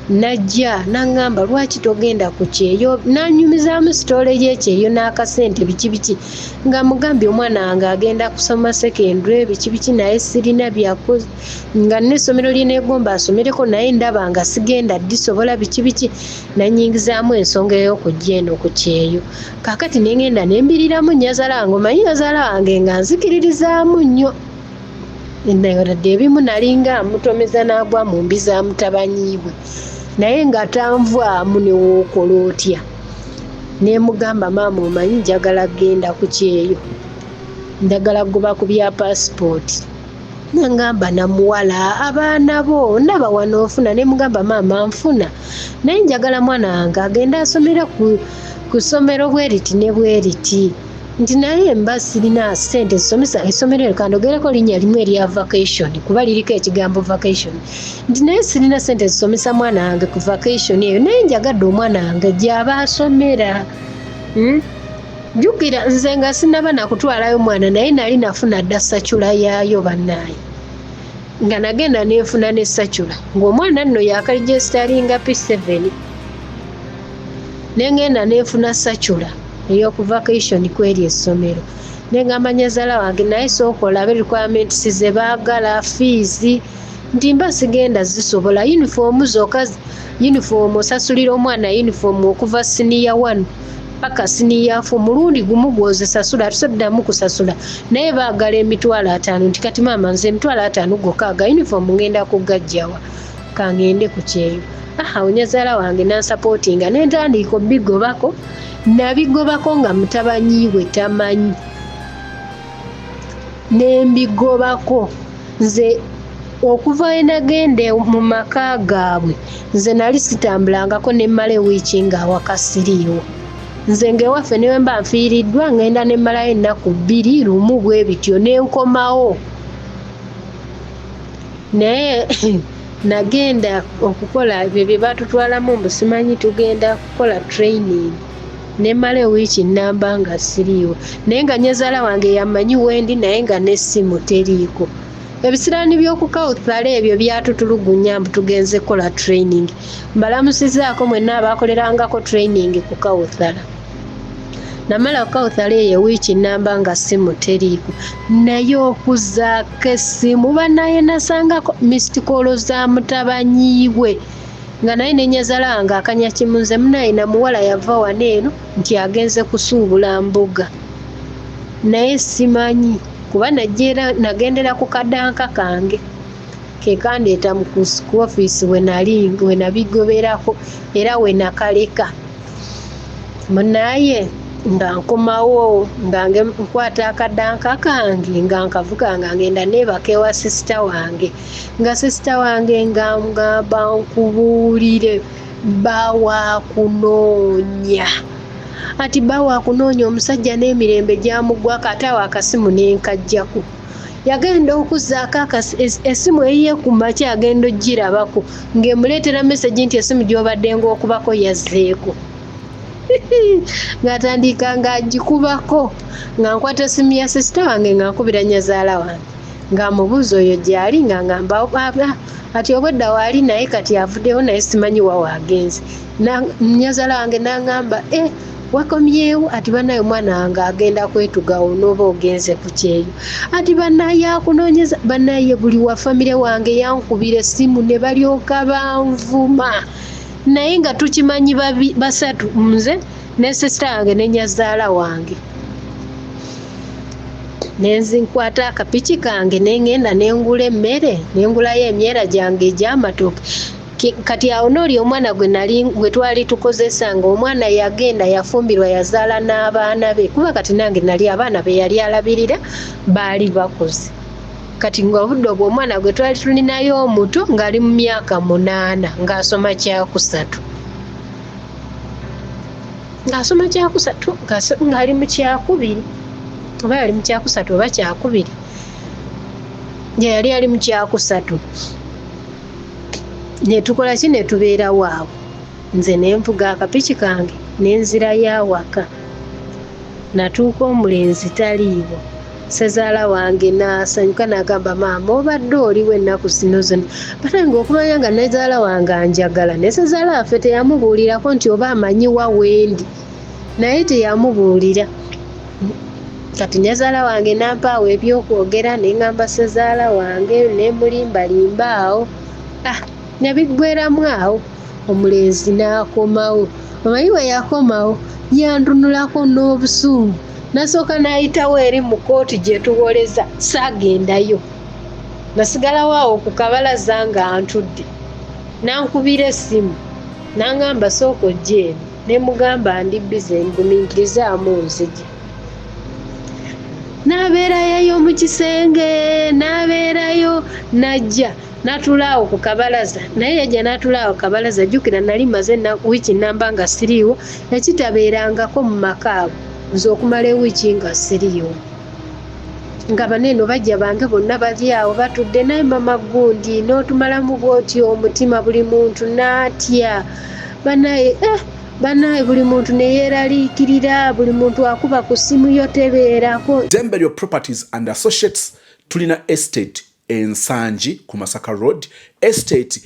najja naŋŋamba lwaki togenda ku kyeyo, nanyumizaamu sitole y'ekyeyo n'akasente biki nga mugambye omwana wange agenda kusoma secondary biki naye sirina byakoze, nga n'essomero lye neegomba asomereko naye ndaba nga sigenda disobola biki nanyingizaamu ensonga ey'okujja eno ku kyeyo. Kaakati nengenda nembiriramu nnyazaala wange, omanyi nnyazaala wange nga nzikiririzaamu nnyo. Wadde ebimu nalinga amutomeza n'agwa mu mbi za mutabanyiibwe, naye nga tanvaamu newookola otya. Nemugamba maama omanyi njagala genda ku kyeyo, njagala goba ku bya paasipooti. Nangamba namuwala abaana bo ndaba wano ofuna. Nemugamba maama nfuna, naye njagala mwana wange agenda asomera ku ssomero bweriti ne bweriti, nti naye mba sirina ssente zisomesa essomero kandogereko linnya limu erya vacation kuba liriko ekigambo vacation, nti naye sirina ssente zisomesa mwana wange ku vacation eyo, naye njagadde omwana wange gy'aba asomera. Jjukira nze nga sinaba nakutwalayo mwana, naye nali nafuna dda sacula yaayo bannaaye, nga nagenda nenfuna ne sacula ng'omwana nno yakalijesitalinga P7, nengenda nenfuna sacula ey'oku vacation kweri essomero. Nengamba nnyazaala wange naye sooka olabe requirements ze baagala, fees, nti mba sigenda zisobola. Uniform zokka, uniform osasulira omwana uniform okuva senior 1 paka senior 4, mulundi gumu gwozesasula tusoddamu kusasula, naye baagala emitwalo 5. Nti kati maama nze emitwalo 5 gokka aga uniform ngenda kugajjawa, kangende ku kyeyo. Nnyazaala wange nansapootinga nentandika obigobako, nabigobako nga mutabanyiibwe tamanyi, nembigobako. Nze okuva we nagende mu maka gaabwe nze nali sitambulangako nemmala wiiki ng'awaka siriiwo. Nze ng'ewaffe newe mba nfiiriddwa ngenda nemmalayo ennaku 2 lumu bwe bityo nenkomawo. Naye nagenda okukola ebyo bye batutwalamu mbu simanyi tugenda kukola training, nemmala wiiki namba nga siriiwo, naye nga nnyazaala wange yamanyi wendi naye nga n'essimu teriiko. Ebisiraani by'okukawuthala ebyo byatutulugunya mbu tugenze kola training. Mbalamusizaako mwenna abaakolerangako training ku Kawuthala. Namala Kawuthala eyo wiiki namba nga ssimu teriiko, naye okuzaako essimu bannaye nasangako missed call za mutabanyiibwe, nga naye nenyazaala wange akanya kimu nze munaye na muwala yava wano eno nti agenze kusuubula mbuga, naye simanyi kuba nagendera ku kadanka kange ke kandeeta mu ofiisi we nabigoberako era we nakaleka. Munaye nga nkomawo nga nkwata akadanka kange nga nkavuga nga ngenda neebaka ewa sisita wange, nga sisita wange nga ngamba nkubuulire bawa kunoonya. Ati bawa kunoonya omusajja n'emirembe gyamugwako, ate awo akasimu nenkajjako. Yagenda okuzaako essimu eyiye ku makya agenda ogirabako ng'emuleetera message nti essimu gy'obadde ng'okubako yazzeeko. ngatandika ngagikubako nga nkwata simu ya sisita wange nga nkubira nyazaala wange nga mubuuza oyo gyali nga ngamba ati obwedda waali naye kati avuddeyo naye simanyi wa waagenze. Nyazaala wange n'angamba wakomyewo ati bannaye omwana wange agenda kwetugawo n'oba ogenze ku kyeyo ati bannaye akunoonyeza bannaye buli wa famire wange yankubira essimu ne balyoka banvuma naye nga tukimanyi basatu nze ne sisita wange ne nyazaala wange. Nenzinkwata akapiki kange nengenda nengula emmere nengulayo emyera gyange egy'amatooke. Kati awo n'oli omwana gwe twali tukozesa nga omwana yagenda yafumbirwa yazaala n'abaana be kuba kati nange nali abaana be yali alabirira baali bakoze. Kati ng'obudde obwo omwana gwe twali tulinayo omuto ng'ali mu myaka 8 ng'asoma kyakusatu ng'ali mu kyakubiri oba yali mu kyakusatu oba kyakubiri yali ali mu kyakusatu. Ne tukola ki ne tubeerawo awo nze ne nvuga akapiki kange nenzirayo awaka. Natuuka omulenzi taliiwo. Ssezaala wange n'asanyuka n'agamba maama obadde oliwo ennaku zino zonna batange okumanya nga nezaala wange anjagala ne ssezaala waffe teyamubuulirako nti oba amanyiwa wendi naye teyamubuulira. Kati nyazaala wange nampaawo ebyokwogera ne ngamba ssezaala wange ne mulimbalimba awo nabigweramu awo. Omulenzi n'akomawo. Omanyi we yakomawo yandunulako n'obusungu nasooka n'ayitawo eri mu kooti gye tuwoleza saagendayo nasigalawo awo ku kabalaza nga antudde nankubira essimu n'angamba sooka ojje eno ne mugamba ndi bize ngumiikirizaamu nzigi. N'abeerayo mu kisenge n'abeerayo najja natulaawo ku kabalaza naye yajja natulaawo kabalaza jjukira nali maze wiiki namba nga siriiwo ekitabeerangako mu maka abo nze okumala ewiiki nga siriiwo nga baneeno bajja bange bonna bali awo batudde naye mama gundi n'otumalamu bw'otyo omutima buli muntu n'atya bannaye buli muntu neyeeraliikirira buli muntu akuba ku ssimu yo tebeerako. Dembelyo Properties and Associates tulina estate Ensanji ku Masaka Road, estate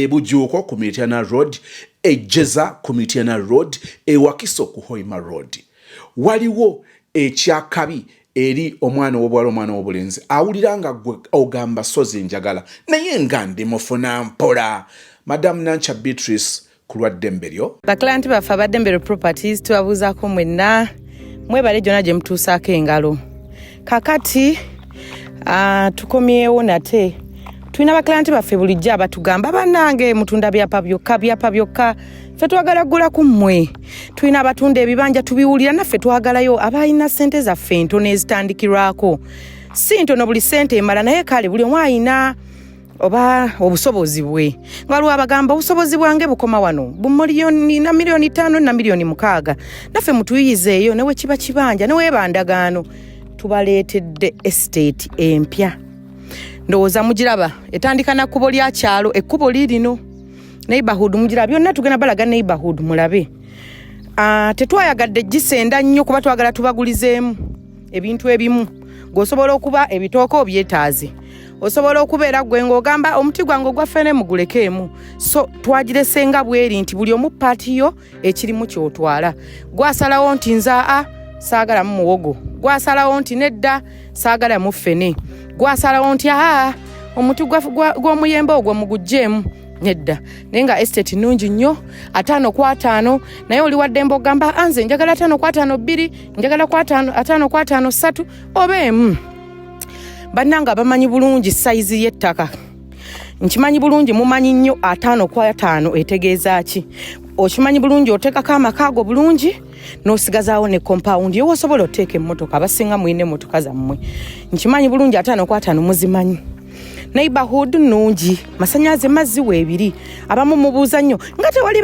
Bujuuko ku Mityana Road, Ejeza ku Mityana Road, Wakiso ku Hoima Road. Waliwo ekyakabi eri omwana w'obuwala omwana w'obulenzi awulira nga gwe ogamba sozi njagala naye nga ndi mufuna mpola. Madam Nancha Beatrice kulwa Dembelyo. Baklanti baffe aba Dembelyo Properties tubabuuzaako mwenna mwebale gyonna gye mutuusaako engalo. Kakati tukomyewo nate tulina baklanti baffe bulijjo abatugamba bannange mutunda byapa byokka ffe twagala gula ku mmwe. Tulina abatunda ebibanja tubiwulira naffe twagalayo abalina ssente zaffe ntono ezitandikirwako si ntono buli ssente emala naye kale buli omu alina oba obusobozi bwe nga waliwo abagamba obusobozi bwange bukoma wano bumiliyoni na miliyoni 5 na miliyoni 6 naffe mutuyizeeyo newe kiba kibanja newe bandagaano tubaleetedde estate empya. Ndowooza mugiraba etandika na kkubo lya kyalo ekkubo lirino neighborhood mugiraba byonna tugenda balaga neighborhood mulabe. Tetwayagadde gisenda nnyo kuba twagala tubagulizeemu ebintu ebimu ng'osobola okuba ebitooke obyetaaze osobola okubeera gwe ng'ogamba omuti gwange ogwaffene mugulekeemu so twagiresenga bweri nti buli omu paatiyo ekirimu kyotwala. Gwasalawo nti nzaa saagala mu muwogo gwasalawo nti nedda saagala mu ffene gwasalawo nti omuti gw'omuyembe ogwo mugugjeemu nedda naye nga estate nnungi nnyo 5/5 naye oli wadde mbogamba anze njagala 5/5 2 njagala 5/5 3 oba emu. Bannanga bamanyi bulungi saizi y'ettaka nkimanyi bulungi mumanyi nnyo 5/5 etegeeza ki okimanyi bulungi oteekako amakaago bulungi n'osigazaawo ne compound yo osobola oteeka emmotoka abasinga mwine emmotoka zammwe nkimanyi bulungi 5/5 muzimanyi. Neighborhood nnungi masanyaze mazzi weebiri abamu mubuuza nnyo nga tewali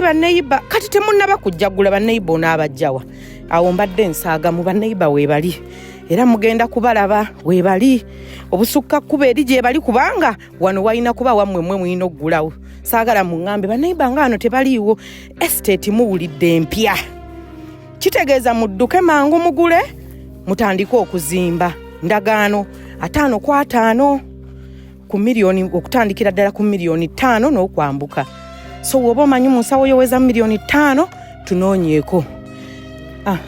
banneighbor kati temunnaba kujjagula banneighbor n'abajjawa awo mbadde nsaaga mu banneighbor weebali era mugenda kubalaba weebali obusukka kkuba eri gye bali kubanga wano walina kuba wammwe mwine oggulawo saagala muŋŋambe bannayibba ng'ano tebaliiwo estate muwulidde empya kitegeeza mudduke mangu mugule mutandike okuzimba ndagaano 5 ku 5 ku miliyoni okutandikira ddala ku miliyoni 5 n'okwambuka so woba omanyi mu nsawo yoweza miliyoni 5 tunoonyeeko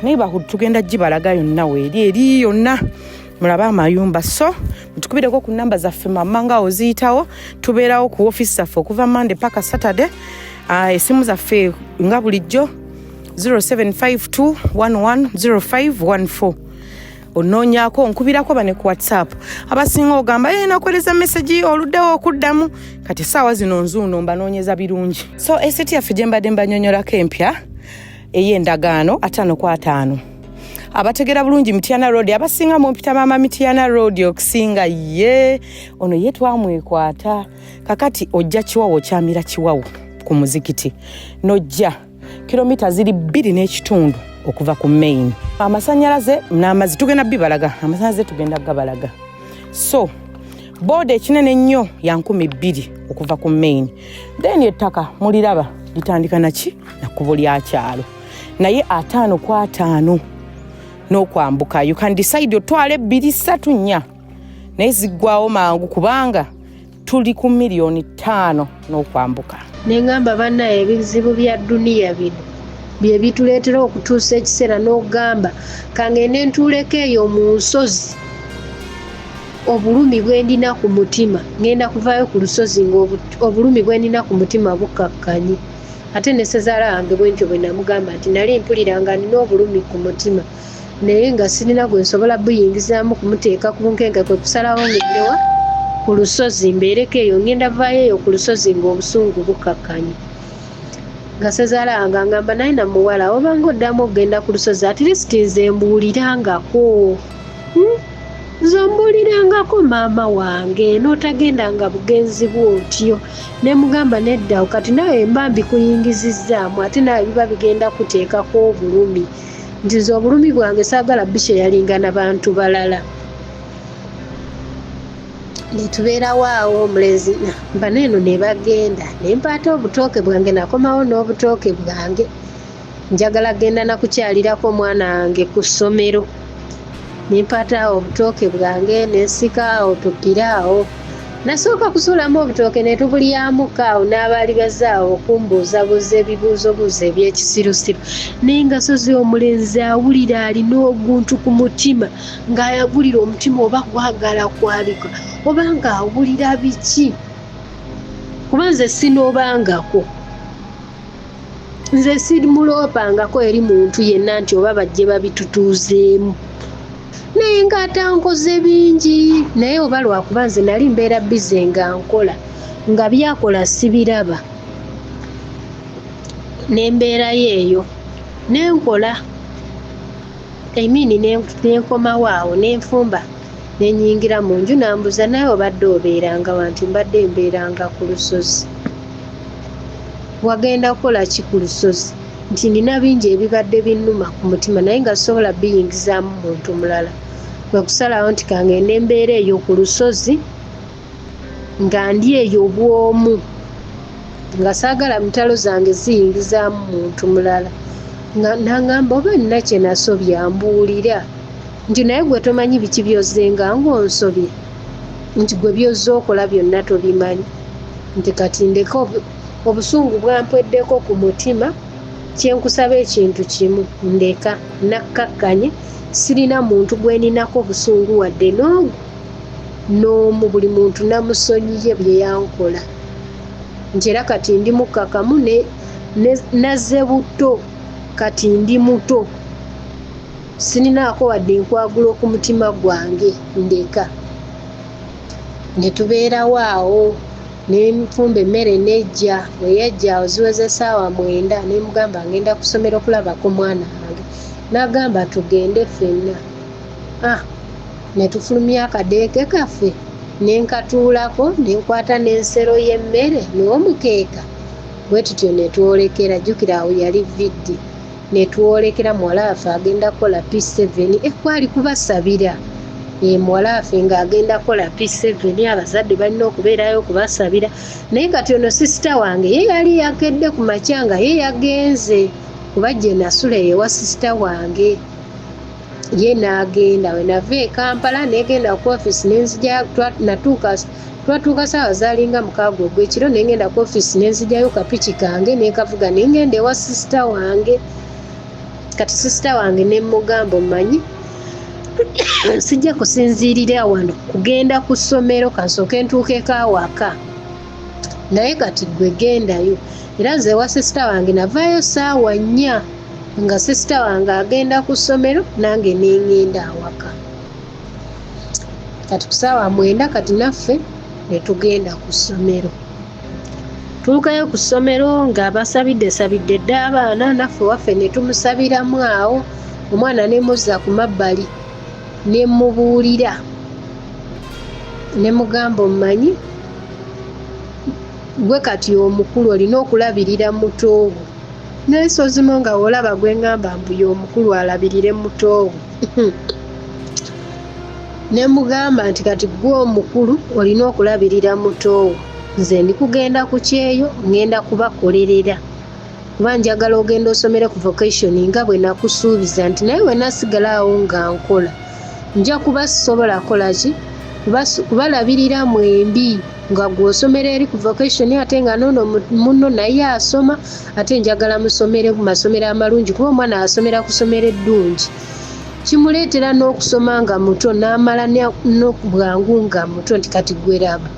neighborhood tugenda gibalaga yonna weeri yonna mulaba amayumba so mutukubireko ku namba zaffe mamma nga oziyitawo tubeerawo ku office zaffe okuva Monday paka Saturday esimu zaffe nga bulijjo 0752110514 onoonyaako nkubirako bane ku WhatsApp abasinga ogamba nakoleza message oluddewo okuddamu kati saawa zino nzuuno mbanoonyeza birungi so eseti yaffe gye mbadde mbanyonyolako empya ey'endagaano 5 ku 5 abategera bulungi Mityana Road abasinga mu mpita mama Mityana Road okusinga ono ye twamwekwata kakati ojja Kiwawo kyamira Kiwawo ku muzikiti nojja kilomita ziri 2.5 okuva ku main amasanyalaze n'amazzi tugenda bibalaga amasanyalaze tugenda gabalaga so boda ekinene nnyo ya 2,000 okuva ku main then ettaka muliraba litandika naki nakkubo lya kyalo naye 5 ku 5 n'okwambuka you can decide otwale 2-3 naye ziggwawo mangu kubanga tuli ku miliyoni 5 n'okwambuka nengamba bannaye ebizibu bya duniya bino bye bituleetera okutuusa ekiseera n'ogamba kangende ntuuleko eyo mu nsozi obulumi bwendina ku mutima ngenda kuvaayo ku lusozi ng'obulumi bwendina ku mutima bukakkanyi ate ne ssezaala wange bwentyo bwe namugamba nti nali mpulira nga nina obulumi ku mutima naye nga sirina gwe nsobola buyingizaamu kumuteeka ku bunkenke kwe kusalawo ngendewa ku lusozi mbeereko eyo ngenda vaayo eyo ku lusozi ng'obusungu bukakkanyi nga ssezaala wange angamba naye namuwala obanga oddamu okgenda ku lusozi at least nze mbuulirangako zombuulirangako maama wange n'otagendanga bugenzi bwotyo ne mugamba neddawo kati nawe mba mbikuyingizizaamu ate nawe biba bigenda kuteekako obulumi nti nze obulumi bwange saagala bishe yalingana bantu balala netubeerawo awo omulenzi baneeno ne bagenda ne mpaata obutooke bwange nakomawo n'obutooke bwange njagala genda nakukyalirako omwana wange ku ssomero ne mpaata obutooke bwange nensika awo tukiraawo nasooka kusuulamu obutooke ne tubulyamuko awo n'abaali bazaawo okumbuuzabuuza ebibuuzobuuzo eby'ekisirusiru naye nga sozi omulenzi awulira alina oguntu ku mutima ng'ayagulira omutima oba gwagala kwabika oba ng'awulira biki kuba nze sinoobangako nze simuloopangako eri muntu yenna nti oba bajje babitutuuzeemu naye ng'atankoze bingi naye oba lwakuba nze nali mbeera bize nga nkola nga byakola sibiraba nembeerayo eyo nenkola emini nenkomawo awo nenfumba nenyingira mu nju nambuza naye obadde obeeranga wanti mbadde mbeeranga ku lusozi wagenda kukola ki ku lusozi nti nina bingi ebibadde binnuma ku mutima naye nga sobola biyingizaamu muntu mulala kwe kusalawo nti kangende embeera eyo ku lusozi nga ndi eyo bwomu nga saagala mitalo zange ziyingizaamu muntu mulala nangamba oba nina kye nasobya mbuulira nti naye gwe tomanyi biki byozzenga ng'onsobye nti gwe byozza okola byonna tobimanyi nti kati ndeka obusungu bwampweddeko ku mutima kyenkusaba ekintu kimu ndeka nakkakkanye sirina muntu gwe ninako busungu wadde n'omu buli muntu namusonyiye bye yankola nti era kati ndi mukkakamu nazze buto kati ndi muto sininaako wadde nkwagula ku mutima gwange ndeka ne tubeerawo awo nenfumba emmere nejja weyajja oziweza essaawa 9 nemugamba ngenda ku ssomero okulabako mwana wange n'agamba tugende ffenna netufulumya akadeeke kaffe nenkatuulako nenkwata n'ensero y'emmere n'omukeeka bwe tutyo netwolekera jjukira awo yali viddi netwolekera muwala waffe agenda kukola P7 ekwali kubasabira muwala waffe ng'agenda kukola P7 abazadde balina okubeerayo okubasabira naye kati ono sisita wange ye yali yakedde ku makya nga ye yagenze kuba gye nasula ewa sisita wange ye n'agenda we nava e Kampala negenda ku office nenzija twatuuka saawa zaalinga 6 ogw'ekiro nengenda ku office nenzijayo kapiki kange nekavuga nengenda ewa sisita wange kati sisita wange nemugamba omanyi sijja kusinziirira wano kugenda ku ssomero kansooke ntuukeko awaka naye kati gwe gendayo era nze ewa sisita wange navaayo saawa 4 nga sisita wange agenda ku ssomero nange nengenda awaka kati ku saawa 9 kati naffe netugenda ku ssomero tulukayo ku ssomero ng'abasabidde dda abaana naffe waffe netumusabiramu awo omwana nemuzza ku mabbali nemubuulira nemugamba omumanyi gwe kati omukulu olina okulabirira mutoowo naye sozimo nga olaba gwe ngamba mbuye omukulu alabirire mutoowo nemugamba nti kati gwe omukulu olina okulabirira mutoowo nze ndi kugenda ku kyeyo ngenda kubakolerera kuba njagala ogenda osomere ku vocation nga bwe nakusuubiza nti naye we nasigalawo nga nkola nja kuba sisobola kola ki kubalabirira mwembi nga gw'osomera eri ku vocation ate nga nono muno naye asoma ate njagala musomere ku masomero amalungi kuba omwana asomera ku ssomero eddungi kimuleetera n'okusoma nga muto n'amala n'okubwangu nga muto nti kati gweraba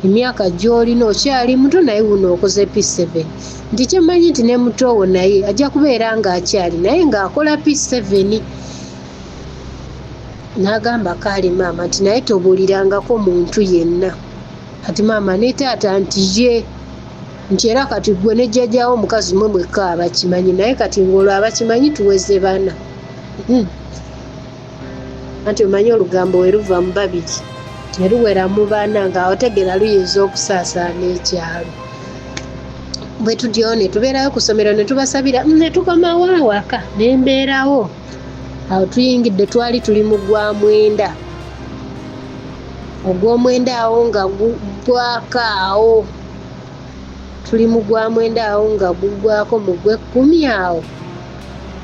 emyaka gy'olina okyali muto naye wuno okoze P7 nti kyemanyi nti ne mutoowo naye ajja kubeera ng'akyali naye ng'akola P7 n'agamba kaali maama nti naye tobuulirangako muntu yenna kati maama ne taata nti ye nti era kati gwe ne jjajjaawo omukazi mwe mwekka abakimanyi naye kati ng'olwo abakimanyi tuweze bana anti omanyi olugambo we luva mu babiri teruwera mu baana nga otegera luyinza okusaasaana ekyalo bwe tutyo ne tubeerayo ku ssomero ne tubasabira ne tukomawo awaka ne mbeerawo awo tuyingidde twali tuli mu gwa 9 ogw'omwenda awo nga gugwako awo tuli mu gwa 9 awo nga gugwako mu gw'ekkumi awo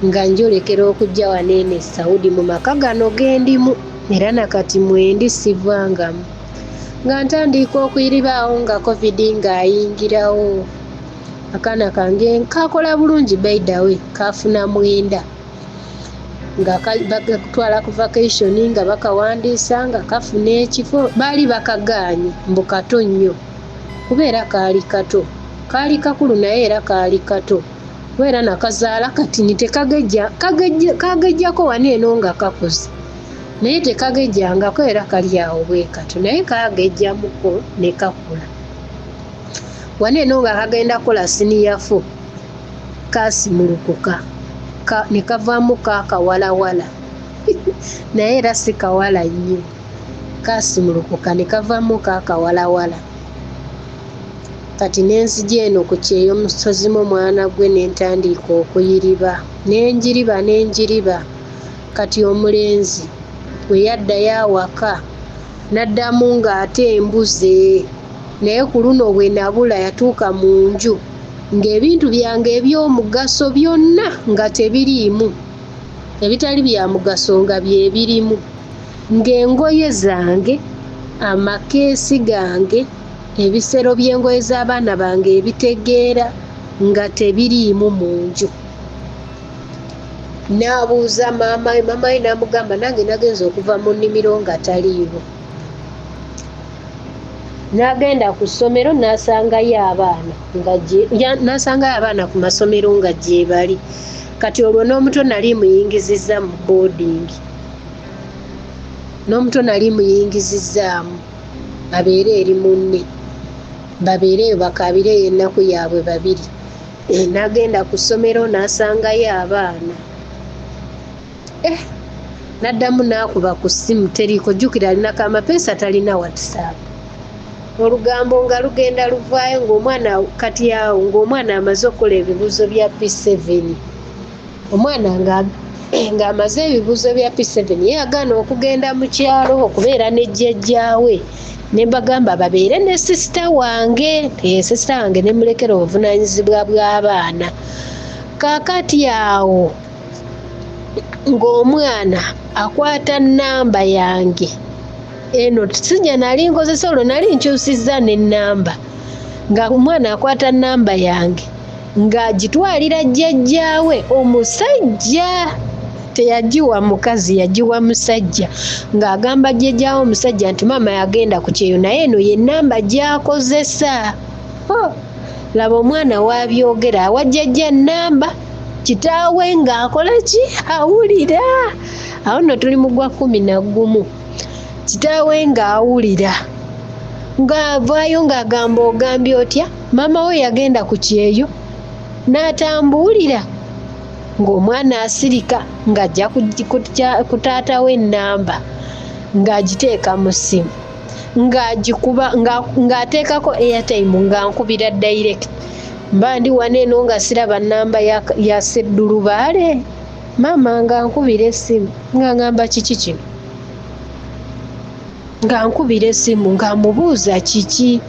nga njolekera okujja waneene Saudi mu maka gano gendimu era nakati mwendi sivangamu nga ntandika okuyiribaawo nga covid ng'ayingirawo akaana kange kakola bulungi by the way kafuna 9 nga bakatwala ku vacation nga bakawandiisa nga kafuna ekifo baali bakagaanye mbu kato nnyo kubeera kaali kato kaali kakulu naye era kaali kato kubeera nakazaala kati tekagejjako waneeno nga kakuze naye tekagejjangako era kali awo bwe kato naye kagejjamuko ne kakula waneeno nga kagenda kola siniya 4 kasimulukuka ne kavaamu kakawalawala naye era si kawala nnyo kasimulukuka ne kavaamu kakawalawala kati nenzija eno ku kyeyo musozimu omwana gwe nentandika okuyiriba nenjiriba kati omulenzi bwe yaddayo awaka n'addamu ng'ate embuze naye ku luno bwe nabula yatuuka mu nju ng'ebintu byange eby'omugaso byonna nga tebiriimu ebitali bya mugaso nga bye birimu ng'engoye zange amakeesi gange ebisero by'engoye z'abaana bange ebitegeera nga tebiriimu mu nju n'abuuza maama we n'amugamba nange nagenza okuva mu nnimiro nga taliiwo n'agenda ku ssomero n'asangayo abaana ku masomero nga gye bali kati olwo n'omuto nali muyingizizza mu boarding n'omuto nali muyingizizzaamu abeere eri munne babeereyo bakabireyo ennaku yaabwe babiri n'agenda ku ssomero n'asangayo abaana n'addamu n'akuba ku ssimu teriiko jjukira alinako amapeesa talina WhatsApp olugambo nga lugenda luvaayo ng'omwana kati awo ng'omwana amaze okukola ebibuuzo bya P7 omwana nga ng'amaze ebibuuzo bya P7 yagaana okugenda mu kyalo okubeera ne jjajjaawe ne mbagamba babeere ne sisita wange sisita wange ne mulekera obuvunaanyizibwa bw'abaana. Kaakati awo ng'omwana akwata nnamba yange eno sijja nali nkozesa olwo nali nkyusizza n'ennamba nga omwana akwata nnamba yange ng'agitwalira jjajjaawe omusajja teyagiwa mukazi yagiwa musajja ng'agamba jjajjaawe omusajja nti maama yagenda ku kyeyo naye eno ye nnamba gy'akozesa. Laba omwana waabyogera awa jjajja nnamba kitaawe ng'akola ki awulira. Awo nno tuli mu gwa 11 kitaawe ng'awulira ng'avaayo ng'agamba ogambye otya maama we yagenda ku kyeyo n'atambuulira ng'omwana asirika ng'ajja ku taata we ennamba ng'agiteeka mu ssimu ng'agikuba ng'ateekako airtime ng'ankubira direct mba ndi wano eno nga siraba nnamba ya Seddulubaale maama ng'ankubira essimu ng'aŋŋamba kiki kino ng'ankubira essimu ng'amubuuza kiki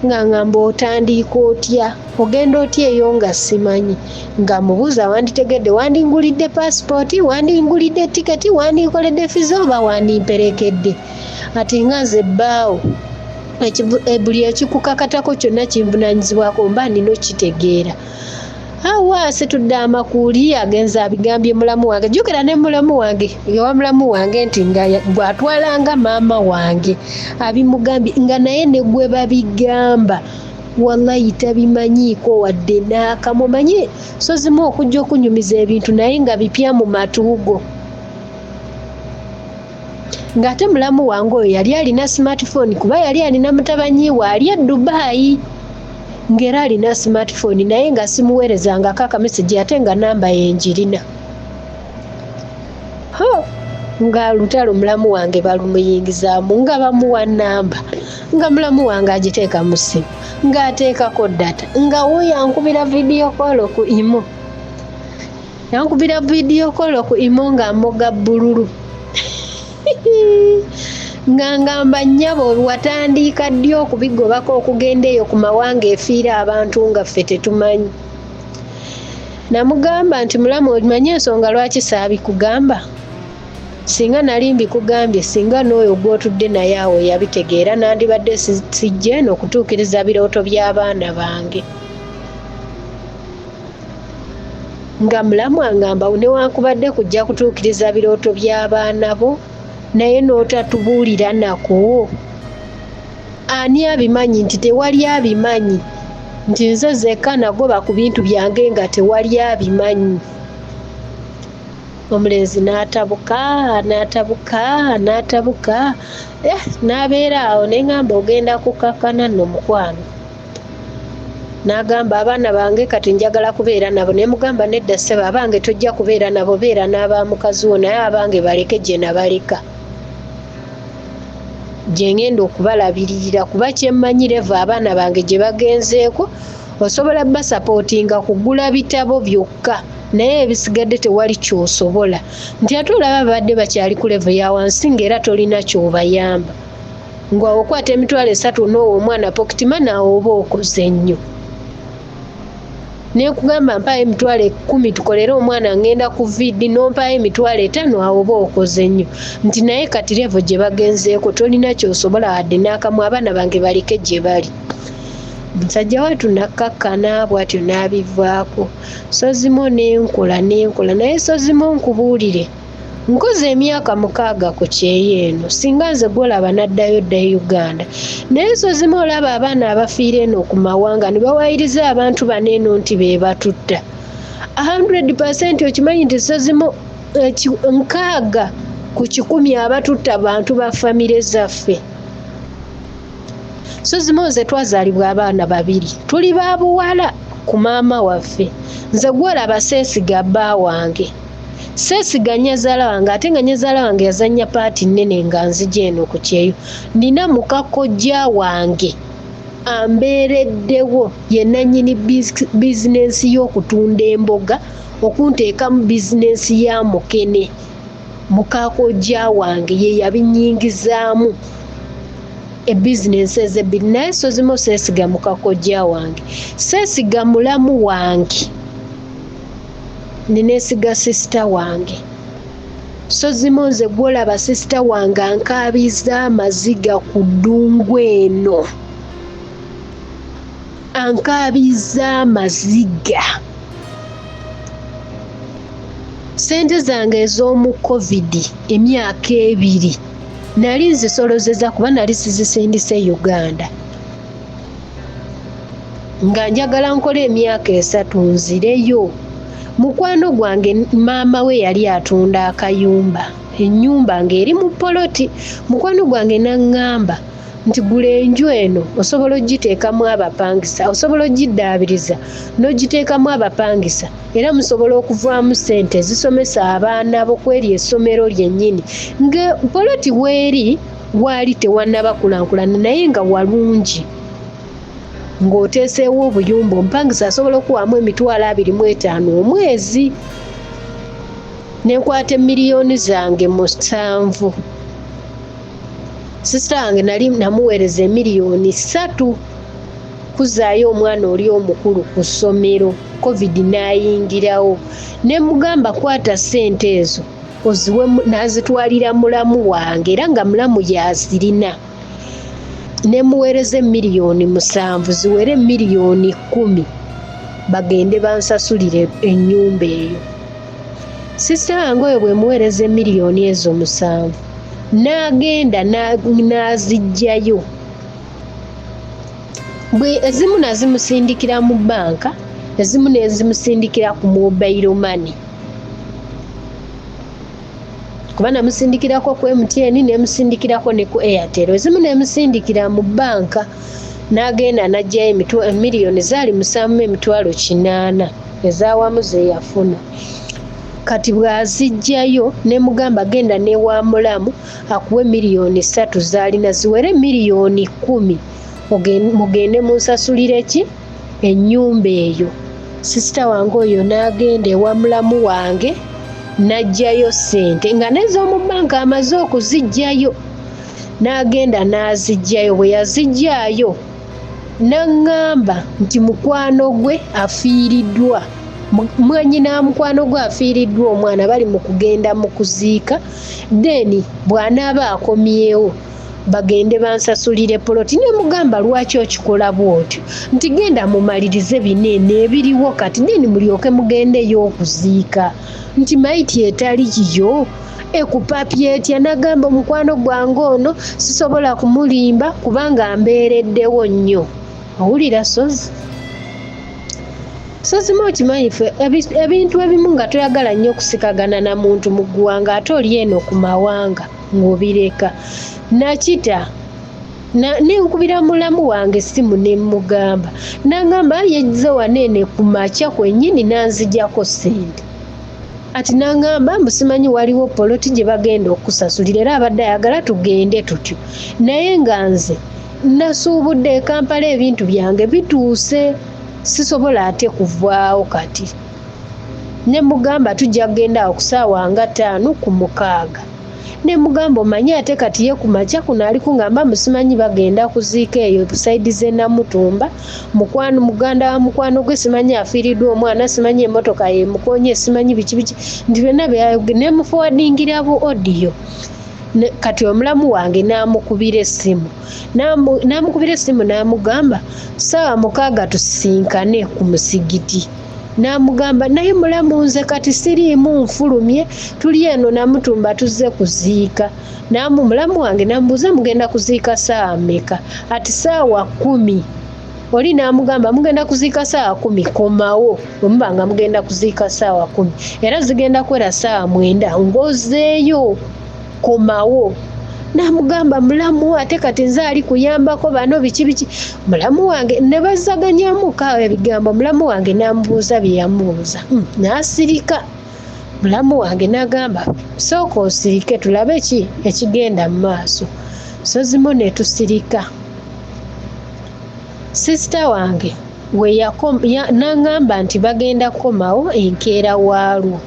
ng'aŋŋamba otandika otya ogenda otya eyo nga simanyi ng'amubuuza wanditegedde wandingulidde paasipooti wandingulidde tiketi wandinkoledde fiza oba wandimperekedde ati nga nze bbaawo buli ekikukakatako kyonna kinvunaanyizibwako mba nina okitegeera. Awa situdde amakuuli agenza abigambye mulamu wange jjukira ne mulamu wange ewa mulamu wange nti bw'atwalanga maama wange abimugambye nga naye ne gwe babigamba wallahi tabimanyiiko wadde n'akamumanye so zimu okujja okunyumiza ebintu naye nga bipya mu matuugo. Ng'ate mulamu wange oyo yali alina smartphone kuba yali alina mutabanyi we ali e Dubai ng'era alina smartphone naye nga simuweerezangako akameseji ate nga namba yenjirina. Nga lutalo mulamu wange balumuyingizaamu nga bamuwa namba nga mulamu wange agiteeka mu ssimu ng'ateekako data nga wo yankubira video call ku imo yankubira video call ku imo ng'amoga bbululu ng'angamba nnyabo watandika ddi okubigobako okugenda eyo ku mawanga efiira abantu nga ffe tetumanyi. Namugamba nti mulamu omanyi ensonga lwaki saabikugamba singa nali mbikugambye singa n'oyo gw'otudde naye awo yabitegeera nandibadde sijja eno okutuukiriza birooto by'abaana bange. Nga mulamu angamba newankubadde kujja kutuukiriza birooto by'abaana bo naye n'otatubuulira nako ani abimanyi nti tewali abimanyi nti nze zekka nagoba ku bintu byange nga tewali abimanyi. Omulenzi n'atabuka n'abeera awo neŋŋamba ogenda kukakkana nno mukwano. N'agamba abaana bange kati njagala kubeera nabo ne mugamba nedda ssebo abange tojja kubeera nabo beera n'abamukazi wo naye abange baleke gye nabaleka gye ngenda okubalabiririra kuba kyemmanyireva abaana bange gye bagenzeeko osobola basapootinga kugula bitabo byokka naye ebisigadde tewali kyosobola nti ate olaba babadde bakyali ku levo ya wansi ng'era tolina kyobayamba ng'awo okwata emitwalo 3 n'owa omwana pokitima naawe oba okoze nnyo. Nekugamba mpayo emitwalo 10 tukolere omwana ngenda ku vidi nompayo emitwalo 5 awo oba okoze nnyo nti naye kati levo gye bagenzeeko tolina kyosobola wadde n'akamu abaana bange baleke gye bali. Musajja wattu nakkakkana bw'atyo n'abivaako Sozimo n'enkola naye Sozimo nkubuulire nkoze emyaka 6 ku kyeyo eno singa nze gwolaba naddayo dda Uganda naye Sozimo olaba abaana abafiira eno ku mawanga ne bawayiriza abantu bano eno nti be batutta 100% okimanyi nti Sozimo 6 ku 100 abatutta bantu ba famire zaffe. Sozimo nze twazaalibwa abaana 2 tuli ba buwala ku maama waffe nze gwolaba seesiga bba wange seesiga nnyazaala wange ate nga nnyazaala wange yazannya paati nnene nga nzija eno ku kyeyo nina mukakojja wange ambeereddewo ye nannyini bizinensi y'okutunda emboga okunteeka mu bizinesi ya mukene mukakojja wange ye yabinyingizaamu ebizinesi ezebbiri naye Sozimo seesiga mukakojja wange seesiga mulamu wange neneesiga sisita wange Sozimo nze gwolaba sisita wange ankaabiza amaziga ku ddungu eno ankaabiza amaziga sente zange ez'omu covid emyaka 2 nali nzisolozeza kuba nali sizisindise Uganda nga njagala nkole emyaka 3 nzireyo mukwano gwange maama we yali atunda akayumba ennyumba ng'eri mu poloti mukwano gwange naŋŋamba nti gula enju eno osobola ogiteekamu abapangisa osobola ogiddaabiriza n'ogiteekamu abapangisa era musobola okuvaamu ssente ezisomesa abaana bo kweri essomero lyennyini nga poloti weeri waali tewannabakulakulana naye nga walungi ng'oteeseewo obuyumba omupangisa asobola okuwaamu $25,000 omwezi nenkwata emiliyoni zange 7 sisita wange nali namuweereza $3,000,000 kuzaayo omwana oli omukulu ku ssomero covid n'ayingirawo ne mugamba kwata ssente ezo oziwe n'azitwalira mulamu wange era nga mulamu yazirina ne muweereza $7,000,000 ziwere $10,000,000 bagende bansasulire ennyumba eyo sisita wange oyo bwe muweereza $7,000,000 ezo 7 n'agenda n'azijjayo bwe ezimu nazimusindikira mu banka ezimu nezimusindikira ku mobile money kuba namusindikirako ku MTN nemusindikirako ne ku Airtel ezimu nemusindikira mu banka n'agenda n'ajjayo $1,000,000 zaali 7,800 ezaawamu ze yafuna kati bw'azijjayo ne mugamba genda n'ewa mulamu akuwe $3,000,000 zaalina ziwere $10,000,000 mugende munsasulire ki ennyumba eyo sisita wange oyo n'agenda ewa mulamu wange n'ajjayo ssente nga n'ez'omu banka amaze okuzijjayo n'agenda n'azijjayo bwe yazijjayo n'aŋŋamba nti mukwano gwe afiiriddwa mwanyina mukwano gwe afiiriddwa omwana bali mu kugenda mu kuziika then bw'anaaba akomyewo bagende bansasulire poloti ne mugamba lwaki okikola bw'otyo nti genda mumalirize bineene ebiriwo kati then mulyoke mugendeyo okuziika nti maiti etali yiyo ekupapya etya n'agamba omukwano gwange ono sisobola kumulimba kubanga mbeereddewo nnyo owulira Sozimo okimanyi ffe ebintu ebimu nga toyagala nnyo okusikagana na muntu mu ggwanga ate oli eno ku mawanga ng'obireka nakita nenkubira mulamu wange simu ne mugamba n'agamba yejje waneene ku makya kwennyini nanzijjako ssente ati n'agamba musimanyi waliwo poloti gye bagenda okusasulira era abadde ayagala tugende tutyo naye nga nze nasuubudde Kampala ebintu byange bituuse sisobola ate kuvaawo kati ne mugamba tujja kugenda okusaawa nga 5 ku 6 ne mugamba omanyi ate kati ye ku makya kuno ali kungamba musimanyi bagenda kuziika eyo busaidi ze Namutumba mukwano muganda wa mukwano gwe simanyi afiiriddwa omwana simanyi emmotoka ye mukonye simanyi biki nti byonna ne muforwardingira bu audio kati omulamu wange n'amukubira essimu n'amugamba ssaawa 6 tusisinkane ku musigiti n'amugamba naye mulamu nze kati siriimu nfulumye tuli eno Namutumba tuzze kuziika mulamu wange n'amubuuza mugenda kuziika ssaawa mmeka ati ssaawa 10 oli n'amugamba mugenda kuziika ssaawa 10 komawo omuba nga mugenda kuziika ssaawa 10 era zigenda kwera ssaawa 9 ngozeeyo komawo n'amugamba mulamu ate kati nze ali kuyambako bano biki mulamu wange ne bazzaganyamuko ebigambo mulamu wange n'amubuuza bye yamubuuza n'asirika mulamu wange n'agamba sooka osirike tulabe ki ekigenda mu maaso Sozimo ne tusirika sisita wange n'aŋŋamba nti bagenda kukomawo enkeera waalwo.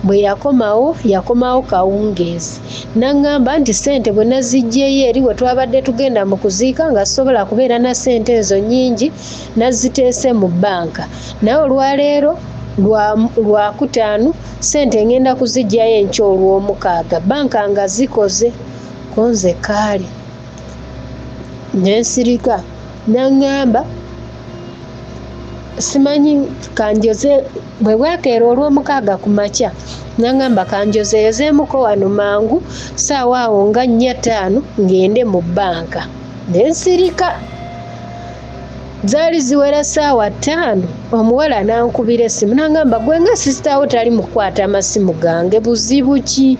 Bwe yakomawo kawungeezi n'aŋŋamba nti ssente bwe naziggyeyo eri we twabadde tugenda mu kuziika nga sisobola kubeera na ssente ezo nnyingi naziteese mu bbanka, naye olwaleero lwakutaano ssente ngenda kuziggyayo enkya olw'omukaaga bbanka nga zikoze konze kaali nensirika n'aŋŋamba simanyi kanjoze bwe bwakeera olw'omukaaga ku makya n'aŋŋamba kanjozeezeemuko wano mangu ssaawa awo nga 4-5 ngende mu bbanka nensirika. Zaali ziwera ssaawa 5 omuwala n'ankubira essimu n'aŋŋamba gwe nga sisitawo tali mu kukwata amasimu gange buzibu ki?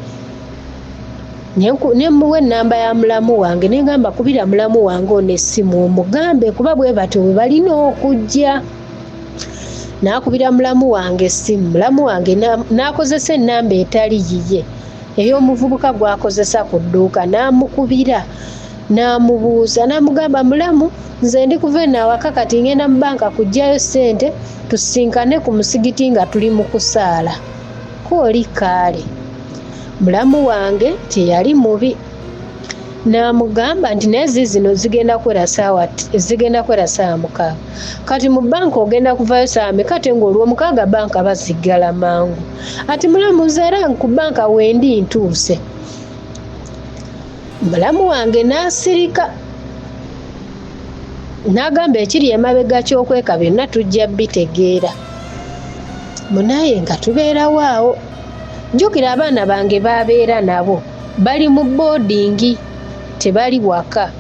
Ne muwa ennamba ya mulamu wange ne ngamba kubira mulamu wange ono essimu omugambe kuba bwe batyo bwe balina okujja. N'akubira mulamu wange essimu, mulamu wange n'akozesa ennamba etali yiye ey'omuvubuka gw'akozesa ku dduuka n'amukubira n'amubuuza n'amugamba mulamu nze ndi kuva eno awaka kati ngenda mu bbanka kuggyayo ssente tusisinkane ku musigiti nga tuli mu kusaala. Kooli kaale mulamu wange teyali mubi n'amugamba nti naye zino zigenda kwera ssaawa 6 kati mu bbanka ogenda kuvayo ssaawa meka ate ng'olw'omukaaga bbanka baziggala mangu ati mulamu nze era ku bbanka wendi ntuuse. Mulamu wange n'asirika n'agamba ekiri emabega ky'okweka byonna tujja bitegeera munaye nga tubeerawo awo. Jjukira abaana bange babeera nabo bali mu boardingi tebali waka.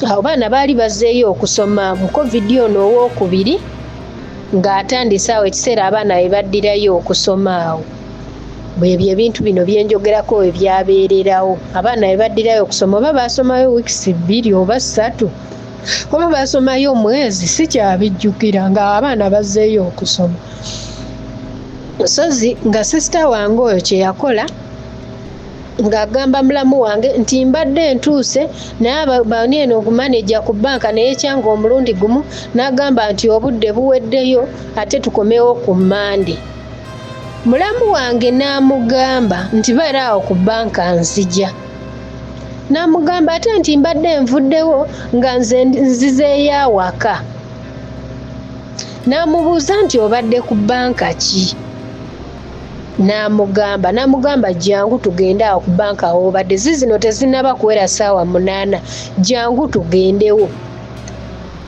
Awo baana baali bazzeeyo okusoma mu covid ono owookubiri ng'atandise awo ekiseera abaana bwe baddirayo okusoma awo. Bwebyo ebintu bino byenjogerako ebyabeererawo abaana bwe baddirayo okusoma oba baasomayo wiikisi 2 oba 3 oba baasomayo omwezi sikyabijjukira nga abaana bazzeeyo okusoma. Sozi nga sisita wange oyo kye yakola ng'agamba mulamu wange nti mbadde ntuuse naye bani eno okumaneja ku bbanka naye kyanga omulundi gumu n'agamba nti obudde buweddeyo ate tukomewo ku Mande. Mulamu wange n'amugamba nti beera awo ku bbanka nzija. N'amugamba ate nti mbadde nvuddewo nga nze nzizeeyo awaka. N'amubuuza nti obadde ku bbanka ki? N'amugamba jangu tugende awo ku bbanka awo obadde zino tezinnaba kuwera ssaawa 8 jangu tugendewo.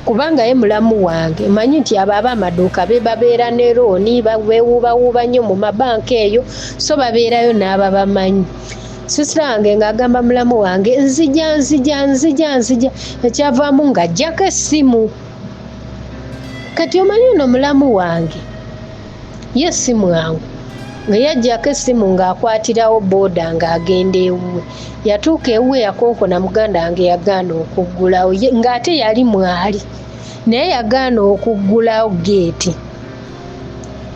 Kubanga ye mulamu wange manyi nti abo ab'amaduuka be babeera ne looni beewuubawuuba nnyo mu mabanka eyo so babeerayo n'aba bamanyi. Sisita wange ng'agamba mulamu wange nzija ekyavaamu ng'ajjako essimu. Kati omanyi ono mulamu wange ye essimu wangu nga yajjako essimu ng'akwatirawo booda ng'agenda ewuwe. Yatuuka ewuwe yakonkona muganda wange yagaana okuggulawo ng'ate yali mwali naye yagaana okuggulawo geeti.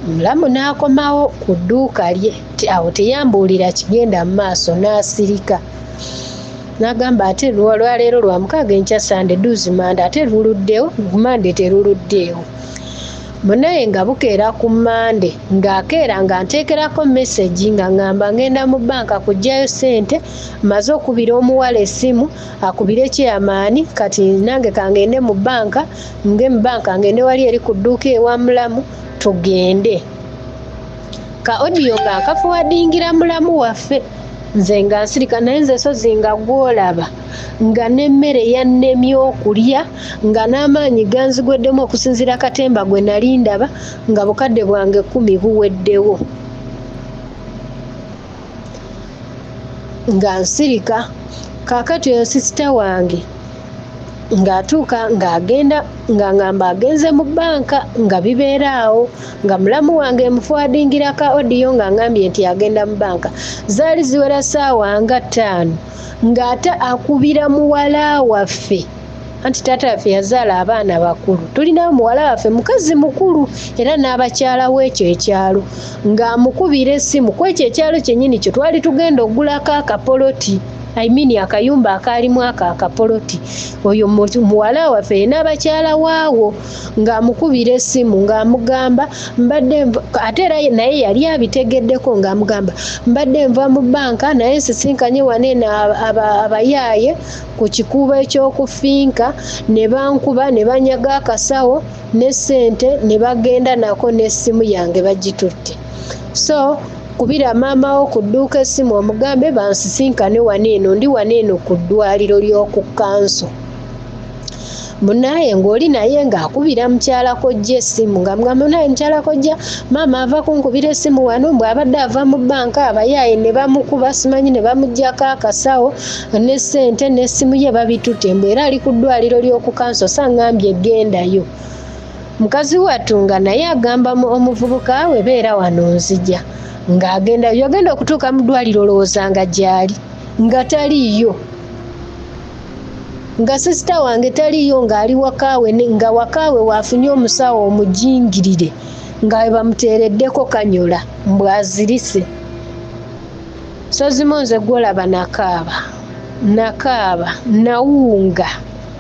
Mulamu n'akomawo ku dduuka lye awo teyambuulira kigenda mu maaso n'asirika. N'agamba ate olwaleero lwa mukaaga enkya Sande duuzi Mande ate luluddewo Mande teruluddeewo. Munaye nga bukeera ku Mande ng'akeera nga nteekerako mesegi nga ngamba ngenda mu bbanka kuggyayo ssente maze okubira omuwala essimu akubire kyamaani kati nange kangende mu bbanka mu bbanka ngende wali eri ku dduuka ewa mulamu tugende. Ka odiyo nga nkafuwadingira mulamu waffe nze nga nsirika naye nze Sozi nga gwolaba nga n'emmere yannemye okulya nga n'amaanyi ganzigweddemu okusinziira katemba gwe nali ndaba nga bukadde bwange 10 buweddewo. Nga nsirika kaakati oyo sisita wange ng'atuuka ng'agenda nga ngamba agenze mu bbanka nga bibeera awo nga mulamu wange mufuwadingira ka odiyo nga ngambye nti agenda mu bbanka. Zaali ziwera ssaawa nga 5 ng'ate akubira muwala waffe anti taata waffe yazaala abaana bakulu. Tulinawo muwala waffe mukazi mukulu era n'abakyala w'ekyo ekyalo ng'amukubira essimu ku ekyo ekyalo kyennyini kye twali tugenda oggulako akapoloti akayumba akalimu akapoloti oyo muwala waffe n'abakyala waawo ng'amukubira essimu ng'amugamba mbadde ate era naye yali abitegeddeko ng'amugamba mbadde nva mu banka naye nsisinkanye waneeno abayaaye ku kikuubo ekyokufinka ne bankuba ne banyaga akasawo ne ssente ne bagenda nako n'essimu yange bagitutte so kubira maama wo ku dduuka essimu omugambe bansisinkane waneeno ndi waneeno ku ddwaliro ly'oku kanso munaye ng'oli naye ng'akubira mukyala kojja essimu ng'amugamba naye mukyala kojja maama ava kunkubira essimu wano bw'abadde ava mu banka abayaaye ne bamukuba simanyi ne bamuggyako akasawo ne ssente n'essimu ye babitutte mbu era ali ku ddwaliro ly'oku kanso saŋŋambye gendayo mukazi wattunga naye agamba omuvubuka we beera wano nzija ng'agenda yagenda okutuuka mu ddwaliro olowooza nga gyali nga taliiyo nga sisita wange taliiyo ng'ali wakaawe nga wakaawe waafunye omusawo omujingirire nga bamuteereddeko kanyola mbwazirise so zimonze gwolaba nakaaba nawunga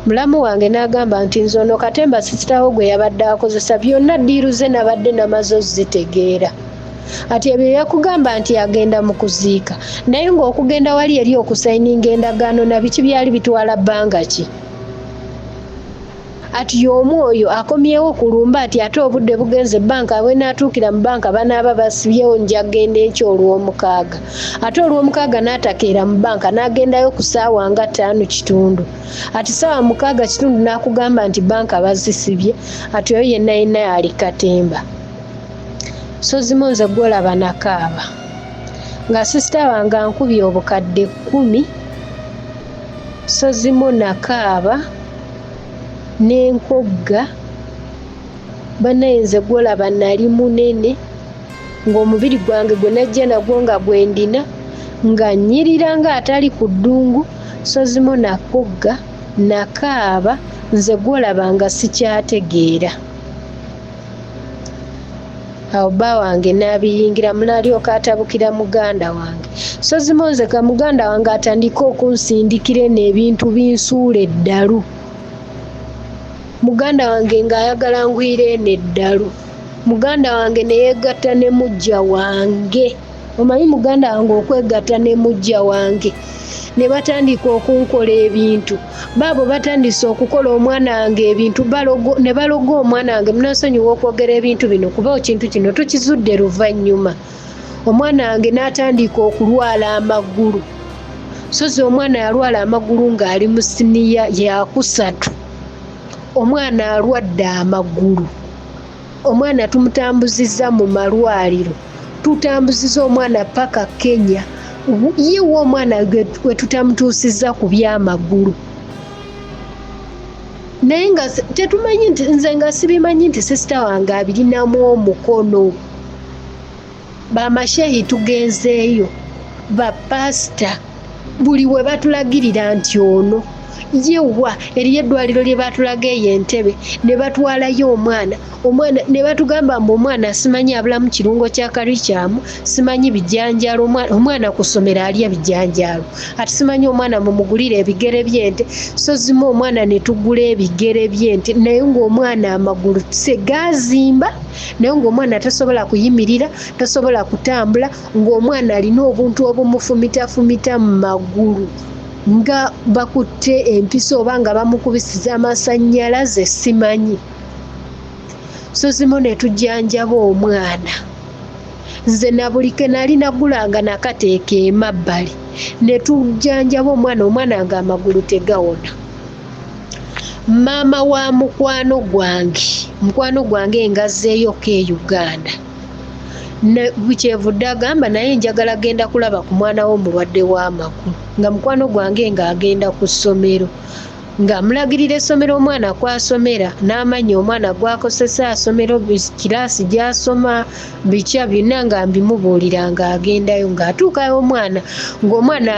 mulamu wange n'agamba nti nze ono katemba sisitawo gwe yabadde akozesa byonna ddiiruze nabadde namaze ozitegeera ati ebyo yakugamba nti agenda mu kuziika naye ng'okugenda wali eri okusayininga endagaano na biki byali bitwala bbanga ki ati y'omu oyo akomyewo kulumba ati ate obudde bugenze banka bwe naatuukira mu banka banaaba basibyewo njagenda enkya olw'omukaaga ate olw'omukaaga n'atakeera mu banka n'agendayo ku ssaawa nga 5:30 ati ssaawa 6:30 n'akugamba nti banka bazisibye ati oyo yenna yenna ali katemba so zimonze gwolaba nakaaba nga sisita wange ankubye obukadde 10 so zimo nakaaba n'enkogga banayenze gwolaba nali munene ng'omubiri gwange gwe najja nagwo nga gwendina nga nnyirira nga atali ku ddungu so zimo nakogga nakaaba nze gwolaba nga sikyategeera awo bba wange n'abiyingira munaalyoka atabukira muganda wange so zimonze ka muganda wange atandika okunsindikira n'ebintu binsuula eddalu muganda wange ng'ayagala ngwire n'eddalu muganda wange neyegatta ne mujja wange omanyi muganda wange okwegatta ne mujja wange ne batandika okunkola ebintu baabo batandise okukola omwana wange ebintu ne baloga omwana wange munasonyiwa okwogera ebintu bino kuba ekintu kino tukizudde luvannyuma omwana wange n'atandika okulwala amagulu sozi omwana yalwala amagulu ng'ali mu siniya yakusatu omwana alwadde amagulu omwana tumutambuzizza mu malwaliro tutambuziza omwana paka Kenya yeewa omwana gwe tutamutuusizza ku byamagulu naye nga tetumanyi nti nze nga sibimanyi nti sisita wange abirinamu omukono bamashehi tugenzeeyo bapasita buli we batulagirira nti ono yeewa eriyo eddwaliro lye batulaga eyo Entebbe ne batwalayo omwana ne batugamba mbu omwana simanyi abulamu kirungo kya kalikyamu simanyi bijanjaalo omwana ku ssomero alya bijanjaalo ati simanyi omwana mumugulire ebigere by'ente so zimu omwana ne tugula ebigere by'ente naye ng'omwana amagulu segazimba naye ng'omwana tasobola kuyimirira tasobola kutambula ng'omwana alina obuntu obumufumitafumita mu magulu nga bakutte empisa oba nga bamukubisiza amasannyalaze simanyi so zimo ne tujjanjaba omwana nze na buli ke nali nagulanga nakateeka emabbali ne tujjanjaba omwana nga amagulu tegawona maama wa mukwano gwange engazzeeyoko e Uganda bukyevudde agamba naye njagala genda kulaba ku mwana w'omulwadde w'amagulu nga mukwano gwange ng'agenda ku ssomero ng'amulagirira essomero omwana kw'asomera n'amanya omwana gw'akosesa asomero kiraasi gy'asoma bikya byonna nga mbimubuulira ng'agendayo ng'atuukayo omwana ng'omwana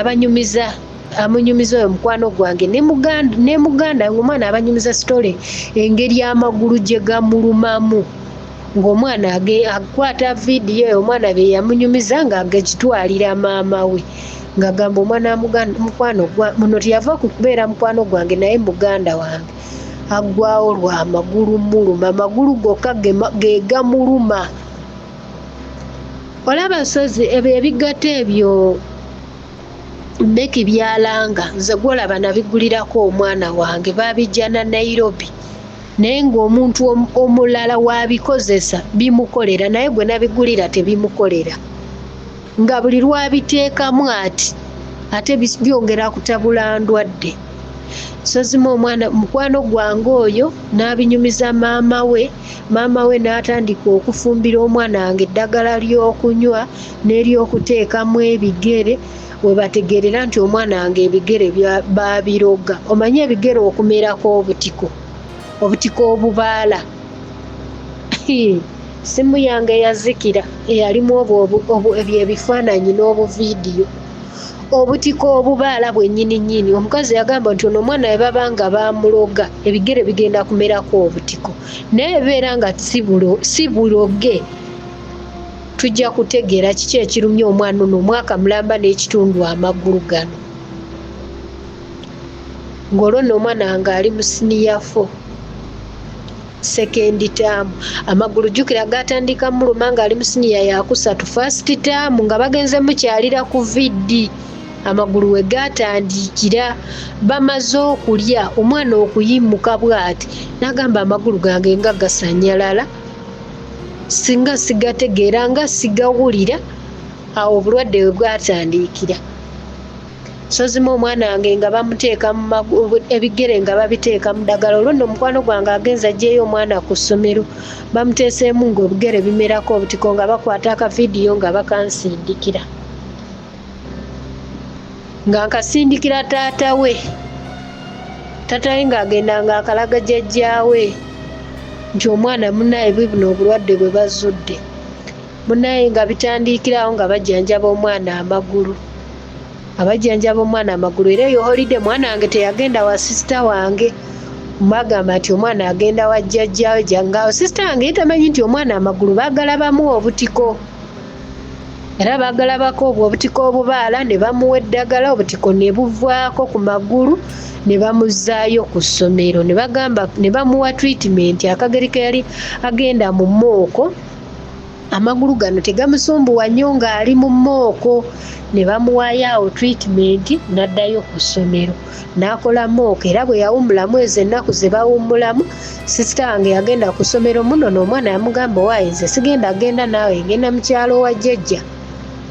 amunyumiza oyo mukwano gwange ne muganda ng'omwana abanyumiza sitole engeri amagulu gye gamulumamu ng'omwana akwata vidiyo omwana be yamunyumiza ng'agitwalira maama we ng'agamba omwana mukwano muno teyava kubeera mukwano gwange naye muganda wange aggwawo lwa magulu muluma amagulu gokka ge gamuluma. Olaba Sozi ebyo ebigatta ebyo Beki byalanga nze gwolaba nabigulirako omwana wange babijja na Nairobi naye ng'omuntu omulala wabikozesa bimukolera naye gwe nabigulira tebimukolera nga buli lwabiteekamu ate byongera kutabula ndwadde. Sozima omwana mukwano gwange oyo n'abinyumiza maama we n'atandika okufumbira omwana wange eddagala ly'okunywa n'ery'okuteekamu ebigere we bategeerera nti omwana wange ebigere babiroga. Omanye ebigere okumerako obutiko obubaala. Simu yange yazikira eyalimu ebyo ebifaananyi n'obuviidiyo. Obutiko obubaala bwennyini omukazi yagamba nti ono omwana we baba nga bamuloga ebigere bigenda kumerako obutiko naye beera nga si buloge. Tujja kutegeera kiki ekirumye omwana ono omwaka mulamba n'ekitundu amagulu gano ng'olwo omwana wange ali mu siniya 4 second term. Amagulu jjukira gatandika muluma nga ali mu siniya yakusatu first term nga bagenze mukyalira ku viddi. Amagulu we gatandikira bamaze okulya omwana okuyimuka bw'ati n'agamba amagulu gange nga gasanyalala singa sigategeera nga sigawulira awo obulwadde we bwatandikira. Sozima omwana wange nga bamuteeka ebigere nga babiteeka mu ddagala olwo nno mukwano gwange agenza ajjeeyo omwana ku ssomero bamuteeseemu ng'obugere bimerako obutiko nga bakwata akavidiyo nga bakansindikira nga nkasindikira taata we ng'agenda ng'akalaga jjajjaawe nti omwana munnaye buno obulwadde bwe bazudde munnaye nga bitandikirawo nga bajjanjaba omwana amagulu era eyo holide mwana wange teyagenda wa sisita wange bagamba nti omwana agenda wa jjajjaawe jangawo sisita wange yetamanyi nti omwana amagulu baagalabamu obutiko era baagalabako obutiko obubaala ne bamuwa eddagala obutiko ne buvaako ku magulu ne bamuzaayo ku ssomero ne bamuwa treatment akageri ke yali agenda mu mooko amagulu gano tegamusumbuwa nnyo ng'ali mu mooko ne bamuwaayo awo treatment n'addayo ku ssomero n'akola mooko era bwe yawummulamu ezo ennaku ze bawummulamu sisita wange yagenda ku ssomero muno n'omwana yamugamba owaaye nze sigenda genda naawe ngenda mu kyalo wa jjajja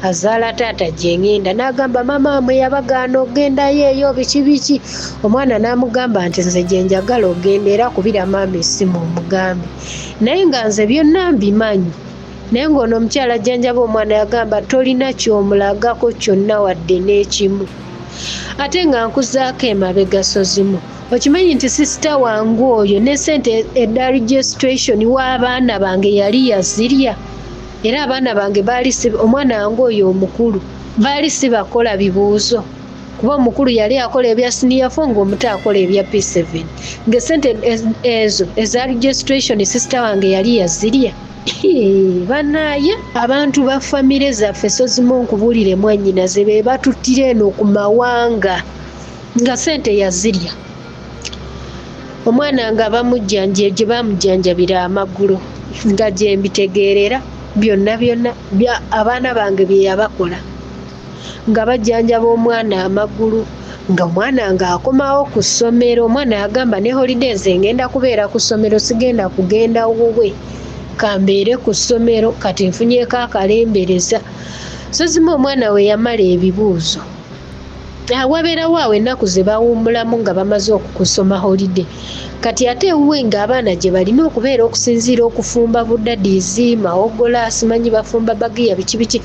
azaala taata gye ngenda n'agamba maama wamwe yabagaana ogendayo eyo biki omwana n'amugamba nti nze gye njagala ogenda era kubira maama essimu omugambe naye nga nze byonna mbimanyi naye ng'ono omukyala ajjanjaba omwana yagamba tolina ky'omulagako kyonna wadde n'ekimu ate nga nkuzaako emabega Sozimu okimanyi nti sisita wange oyo ne ssente edda registration w'abaana bange yali yazirya era abaana bange omwana wange oyo omukulu baali sibakola bibuuzo kuba omukulu yali akola ebya senior 4 ng'omuto akola ebya P7 ng'essente ezo eza registration sisita wange yali yazirya. Banaye abantu ba famire zaffe Sozimu nkubuulire mwannyinaze be batuttira eno ku mawanga nga ssente yazirya omwana nga gye bamujjanjabira amagulu nga gye mbitegeerera byonna abaana bange bye yabakola nga bajjanjaba omwana amagulu nga omwana nga akomawo ku ssomero omwana yagamba ne holidays ngenda kubeera ku ssomero sigenda kugenda wuwe kambeere ku ssomero kati nfunyeeko akalembereza Sozimu omwana we yamala ebibuuzo wabeerawo awo ennaku ze bawummulamu nga bamaze okukusoma holiday kati ate ewuwe ng'abaana gye balina okubeera okusinziira okufumba budadiizi mawogola simanyi bafumba bagiya biki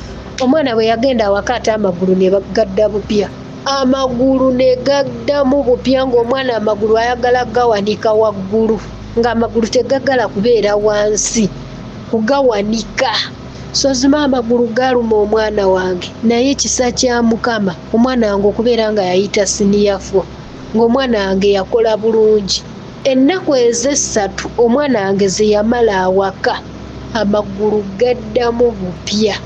omwana bwe yagenda awaka ate amagulu ne bagadda bupya amagulu ne gaddamu bupya ng'omwana amagulu ayagala gawanika waggulu ng'amagulu tegagala kubeera wansi kugawanika Sozima amagulu galuma omwana wange naye kisa kya Mukama omwana wange okubeera nga yayita senior 4 ng'omwana wange yakola bulungi ennaku ez'essatu omwana wange ze yamala awaka amagulu gaddamu bupya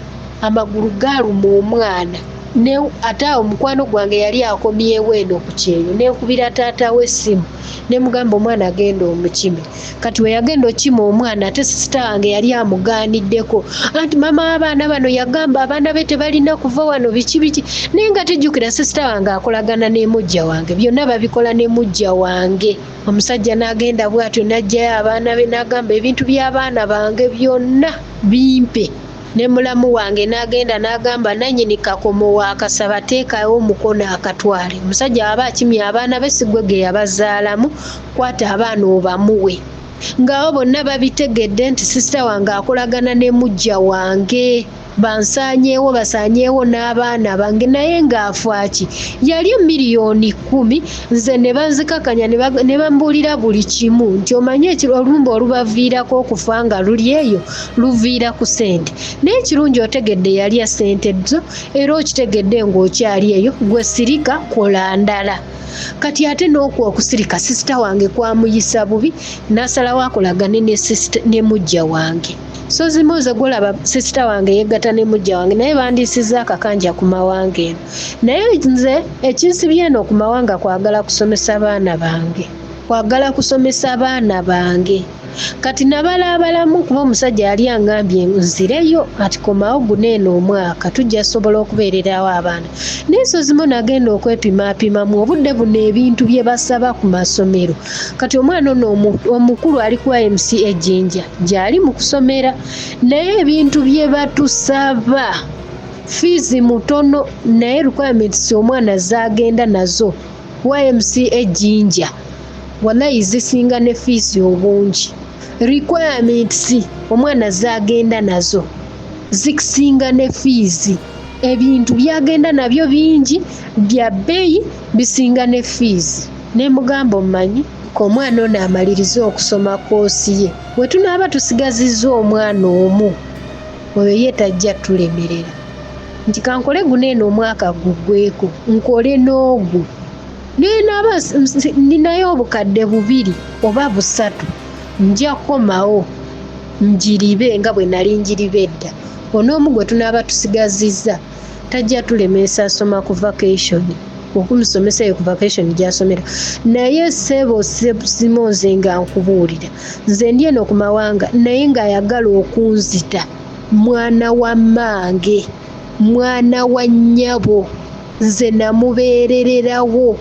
amagulu galuma omwana ne ate omukwano gwange yali akomyewo eno ku kyeyo nekubira taata we essimu ne mugamba omwana agenda omukime. Kati we yagenda okima omwana ate sisita wange yali amugaaniddeko anti mama w'abaana bano yagamba abaana be tebalina kuva wano biki naye nga tejjukira sisita wange akolagana ne mujja wange, byonna babikola ne mujja wange. Omusajja n'agenda bw'atyo n'aggyayo abaana be n'agamba ebintu by'abaana bange byonna bimpe. Ne mulamu wange n'agenda n'agamba nannyini kakomo waakasaba teekayo omukono akatwale. Omusajja aba akimya abaana be si gwe ge yabazaalamu, kwata abaana obamuwe. Ng'abo bonna babitegedde nti sisita wange akolagana ne mujja wange. Bansaanyeewo basaanyeewo n'abaana bange naye ng'afa ki? Yali $1,010,000 nze ne banzikakanya ne bambuulira buli kimu nti omanye olumba olubaviirako okufa nga luli eyo luviira ku ssente. Naye ekirungi otegedde yali ya ssente zo era okitegedde ng'okyali eyo gwe sirika kola ndala. Kati ate n'okwo okusirika sisita wange kwamuyisa bubi n'asalawo akolagane ne mujja wange. So zimuze golaba sisita wange yegatta ne mujja wange naye bandiisiza akakanja ku mawanga eno. Naye nze ekinsibye eno ku mawanga kwagala kusomesa baana bange. Kati nabalaabalamu kuba omusajja yali angambye nzireyo ati komawo guneeno omwaka tujja sobola okubeererawo abaana. Naye so zimu nagenda okwepimapimamu obudde buno ebintu bye basaba ku masomero. Kati omwana ono omukulu ali ku YMCA Jinja gy'ali mu kusomera naye ebintu bye batusaba fiizi mutono naye requirements omwana zaagenda nazo YMCA Jinja wallahi zisinga ne fiizi obungi. Requirements omwana zaagenda nazo zikisinga ne fiizi. Ebintu byagenda nabyo bingi bya bbeeyi bisinga ne fiizi. Ne mugamba omumanyi ko omwana ono amaliriza okusoma koosi ye we tunaaba tusigazizza omwana omu oyo ye tajja tulemerera nti kankole guneeno omwaka guggweko nkole n'ogwo. Ninayo obukadde 2 oba 3 nja kukomawo njiribe nga bwe nali njiribe edda. Onoomu gwe tunaaba tusigazizza tajja tulemeesa asoma ku vacation okumusomesa eyo ku vacation gy'asomera. Naye ssebo simonze nga nkubuulira nze ndi eno ku mawanga naye ng'ayagala okunzita mwana wa mmange mwana wa nnyabo nze namubeerererawo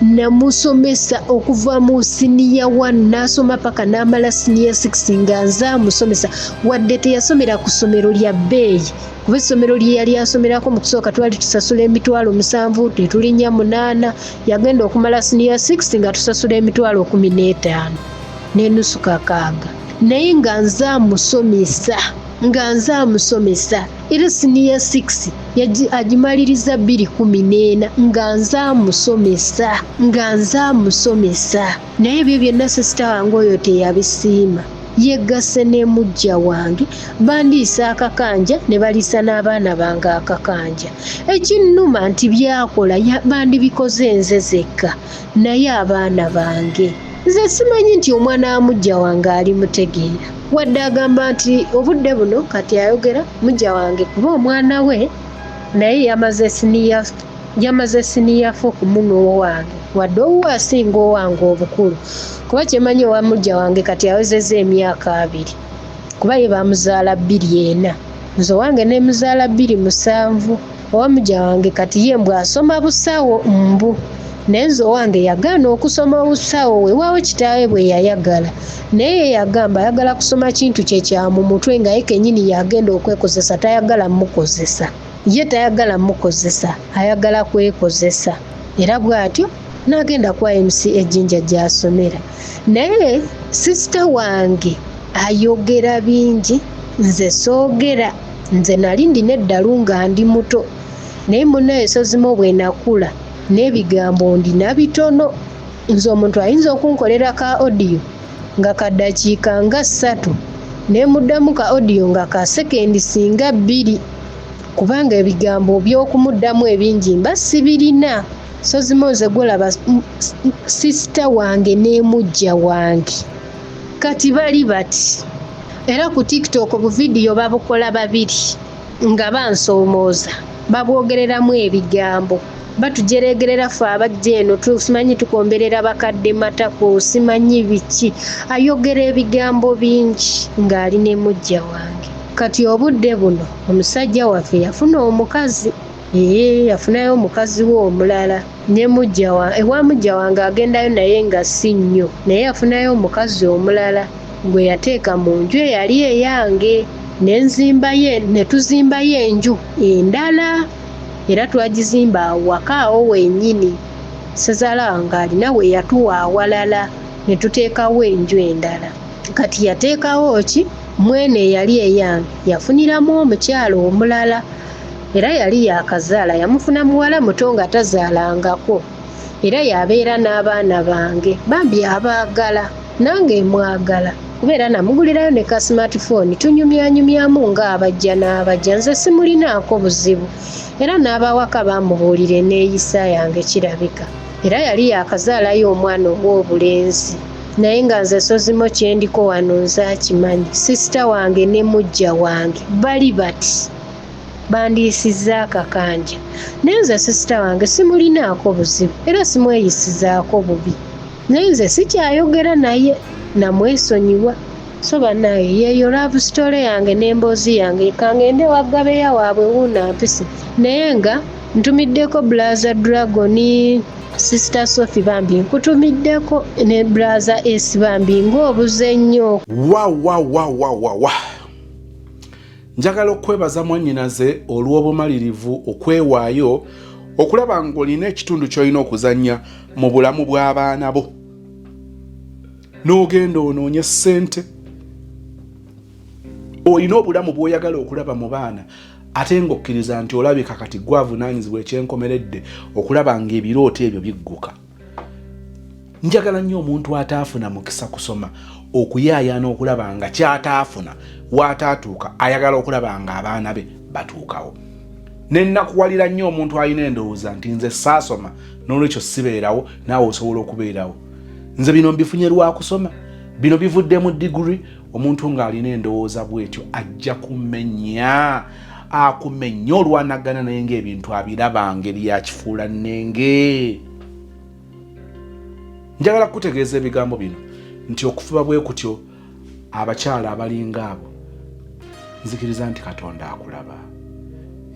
namusomesa okuva mu siniya 1 n'asoma paka n'amala siniya 6 nga nze amusomesa wadde teyasomera ku ssomero lya bbeeyi kuba essomero lye yali asomerako mu kusooka twali tusasula $7,000 tetulinnya 8 yagenda okumala siniya 6 nga tusasula $15,000 n'enusu kakaaga naye nga nze amusomesa era siniya 6 agimaliriza 2014 nga nze amusomesa naye ebyo byonna sisita wange oyo teyabisiima. Yeggase ne mujja wange bandiisa akakanja ne baliisa n'abaana bange akakanja. Ekinnuma nti byakola bandibikoze nze zekka naye abaana bange nze simanyi nti omwana wa mujja wange ali mutegeera wadde agamba nti obudde buno kati ayogera mujja wange kuba omwana we naye yamaze siniya 4 ku muno wange wadde owo asinga owange obukulu kuba kyemanyi owa mujja wange kati awezezza emyaka 2 kuba ye bamuzaala 2 nze owange ne muzaala 2 owa mujja wange kati ye mbw asoma busawo mbu naye nze owange yagaana okusoma busawo weewaawo kitaawe bwe yayagala naye yagamba ayagala kusoma kintu kye kya mu mutwe nga ye kennyini yagenda okwekozesa tayagala mukozesa ayagala kwekozesa era bw'atyo n'agenda ku YMCA Jinja gy'asomera. Naye sisita wange ayogera bingi nze soogera nze nali ndina eddalu nga ndi muto naye munnaye sozimu bwe nakula n'ebigambo ndina bitono. Nze omuntu ayinza okunkolera ka audio nga kaddakiika nga 3 ne muddamu ka audio nga ka sekendi singa 2 kubanga ebigambo by'okumuddamu ebingi mba sibirina. So zimonze golaba sisita wange ne mujja wange kati bali bati era ku TikTok bu video babukola babiri nga bansomooza babwogereramu ebigambo batujeregerera ffe abajja eno tusimanyi tukomberera bakadde matako simanyi biki ayogera ebigambo bingi ng'ali ne mujja wange. Kati obudde buno omusajja waffe yafuna omukazi yafunayo omukazi we omulala ne mujja ewa mujja wange agendayo naye nga si nnyo naye yafunayo omukazi omulala gwe yateeka mu nju eyali eyange ne tuzimbayo enju endala era twagizimba awaka awo wennyini ssezaala wange alina we yatuwa awalala ne tuteekawo enju endala. Kati yateekawo ki mwene eyali eyange yafuniramu omukyalo omulala era yali yakazaala yamufuna muwala muto nga tazaalangako era yabeera n'abaana bange bambi abaagala nange mwagala kubeera namugulirayo ne ka smartphone tunyumyanyumyamu ng'abajja n'abajja nze simulinaako buzibu era n'abawaka bamubuulire neeyisa yange kirabika era yali yakazaalayo omwana ow'obulenzi naye nga nze sozimo kyendiko wano nze akimanyi sisita wange ne mujja wange bali bati bandiisiza akakanja naye nze sisita wange simulinaako buzibu era simweyisizaako bubi naye nze sikyayogera naye namwesonyiwa so bannaye yeeyo love story yange n'emboozi yange kangende waggabeya waabwe wuunampisi naye nga ntumiddeko Blaza Dragon Sister Sophie bambi nkutumiddeko ne Blaza S bambi ng'obuze nnyo. Wa njagala okwebaza mwannyinaze olw'obumalirivu okwewaayo okulaba ng'olina ekitundu ky'olina okuzannya mu bulamu bw'abaana bo n'ogenda onoonye ssente olina obulamu bw'oyagala okulaba mu baana ate ng'okkiriza nti olabika kati gwavunaanyizibwa ekyenkomeredde okulaba ng'ebirooto ebyo bigguka. Njagala nnyo omuntu ataafuna mukisa kusoma okuyaayaana okulaba nga kyataafuna waataatuuka ayagala okulaba nga abaana be batuukawo. Nennakuwalira nnyo omuntu alina endowooza nti nze saasoma n'olwekyo sibeerawo naawe osobola okubeerawo. Nze bino mbifunye lwa kusoma, bino bivudde mu diguri. Omuntu ng'alina endowooza bw'etyo ajja kumenya akumenya olwanagana naye ng'ebintu abiraba ngeri yakifuula nnenge. Njagala kutegeeza ebigambo bino nti okufuba bwe kutyo abakyala abalinga abo nzikiriza nti Katonda akulaba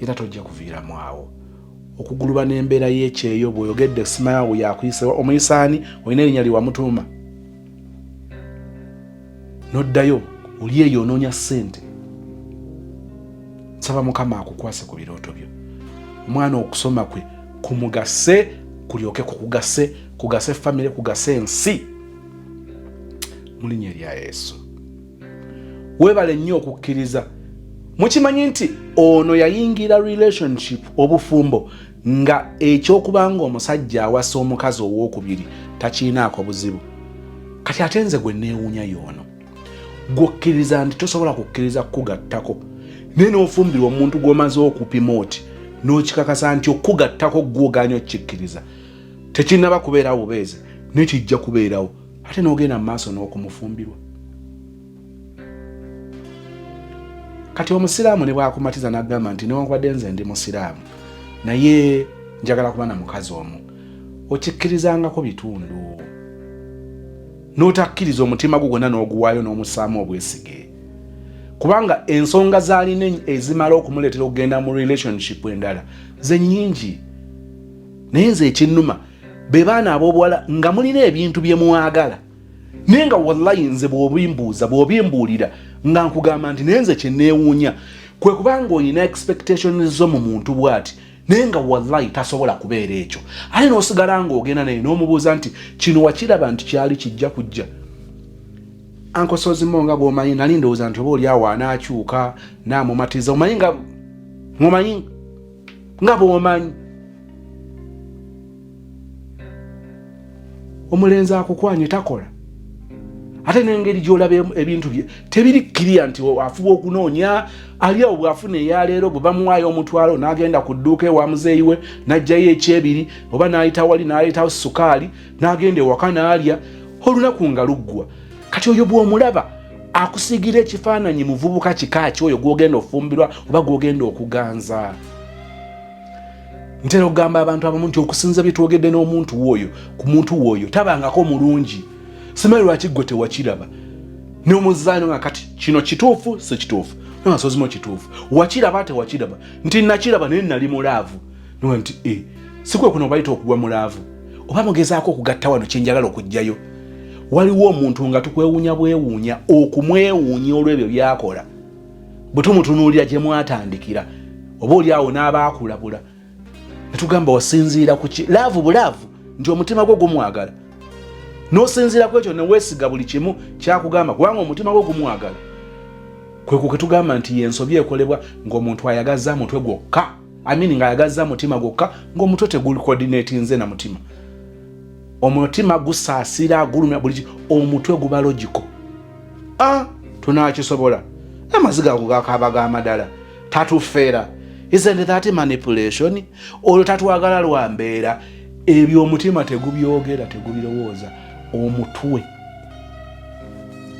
era tojja kuviiramu awo okuguluba n'embeera y'ekyeyo bw'oyogedde simayawo yakuyise omuyisaani olina erinnya liwamutuuma noddayo oli eyo onoonya ssente. Nsaba Mukama akukwase ku birooto byo. Omwana okusoma kwe kumugase kulyoke kugase famire kugase ensi mu linnya erya Yesu. Weebale nnyo okukkiriza. Mukimanyi nti ono yayingira relationship obufumbo nga ekyokubanga omusajja awasa omukazi ow'okubiri takiinaako buzibu. Kati ate nze gwe neewuunya y'ono gwokkiriza nti tosobola kukkiriza kukugattako naye n'ofumbirwa omuntu gw'omaze okupima oti n'okikakasa nti okugattako gw'ogaanya okkikkiriza tekinnaba kubeerawo bubeezi naye kijja kubeerawo ate n'ogenda mu maaso n'okumufumbirwa. Kati omusiraamu ne bw'akumatiza n'agamba nti newankubadde nze ndi musiraamu naye njagala kuba na mukazi omu, okikkirizangako bitundu n'otakkiriza omutima gwo gwonna n'oguwaayo n'omusaamu obwesige, kubanga ensonga z'alina ezimala okumuleetera okugenda mu relationship endala ze nnyingi. Naye nze ekinnuma be baana ab'obuwala nga mulina ebintu bye mwagala naye nga wallahi nze bw'obimbuulira nga nkugamba nti naye nze kye neewuunya kwe kubanga olina expectations zo mu muntu bw'ati naye nga wallahi tasobola kubeera ekyo, ate n'osigala ng'ogenda naye n'omubuuza nti kino wakiraba nti kyali kijja kujja. Anko Sozimo nga bw'omanyi nali ndowooza nti oba oli awo anaakyuka n'amumatiza, omanyi nga bw'omanyi omulenzi akukwanye takola. Ate n'engeri gy'olaba ebintu bye tebiri kkiriya nti afuba okunoonya ali awo bw'afuna eyaleero bwe bamuwaayo omutwalo n'agenda ku dduuka ewa muzeeyi we n'aggyayo ekyebiri oba n'ayita wali n'aleetawo sukaali n'agenda ewaka n'alya olunaku nga luggwa. Kati oyo bw'omulaba akusigira ekifaananyi muvubuka kikaaki oyo gwogenda ofumbirwa oba gwogenda okuganza. Ntera okugamba abantu abamu nti okusinza byetwogedde n'omuntu woyo ku muntu woyo tabangako mulungi. Simanyi lwaki gwe tewakiraba n'omuzaano nga kati kino kituufu si kituufu nogasozimo kituufu wakiraba tewakiraba nti nakiraba naye nali mulaavu noga nti sikwe kuno bayita okugwa mulaavu oba mugezaako okugatta wano kyenjagala okujjayo. Waliwo omuntu nga tukwewuunya bwewuunya okumwewuunya olw'ebyo byakola bwe tumutunuulira gye mwatandikira oba oli awo n'abaakulabula ne tugamba wasinziira ku ki laavu bulaavu nti omutima gwe gumwagala n'osinziira ku ekyo ne weesiga buli kimu kyakugamba kubanga omutima gwe gumwagala. Kwe ku tugamba nti y'ensobi ekolebwa ng'omuntu ayagaza mutwe gwokka ng'ayagaza mutima gwokka ng'omutwe teguli coordinatinze na mutima. Omutima gusaasira gulumya buli omutwe guba logical. Tunakisobola amaziga ago gakaba g'amadala tatufeera. Isn't that manipulation? Olwo tatwagala lwa mbeera ebyo omutima tegubyogera tegubirowooza omutwe.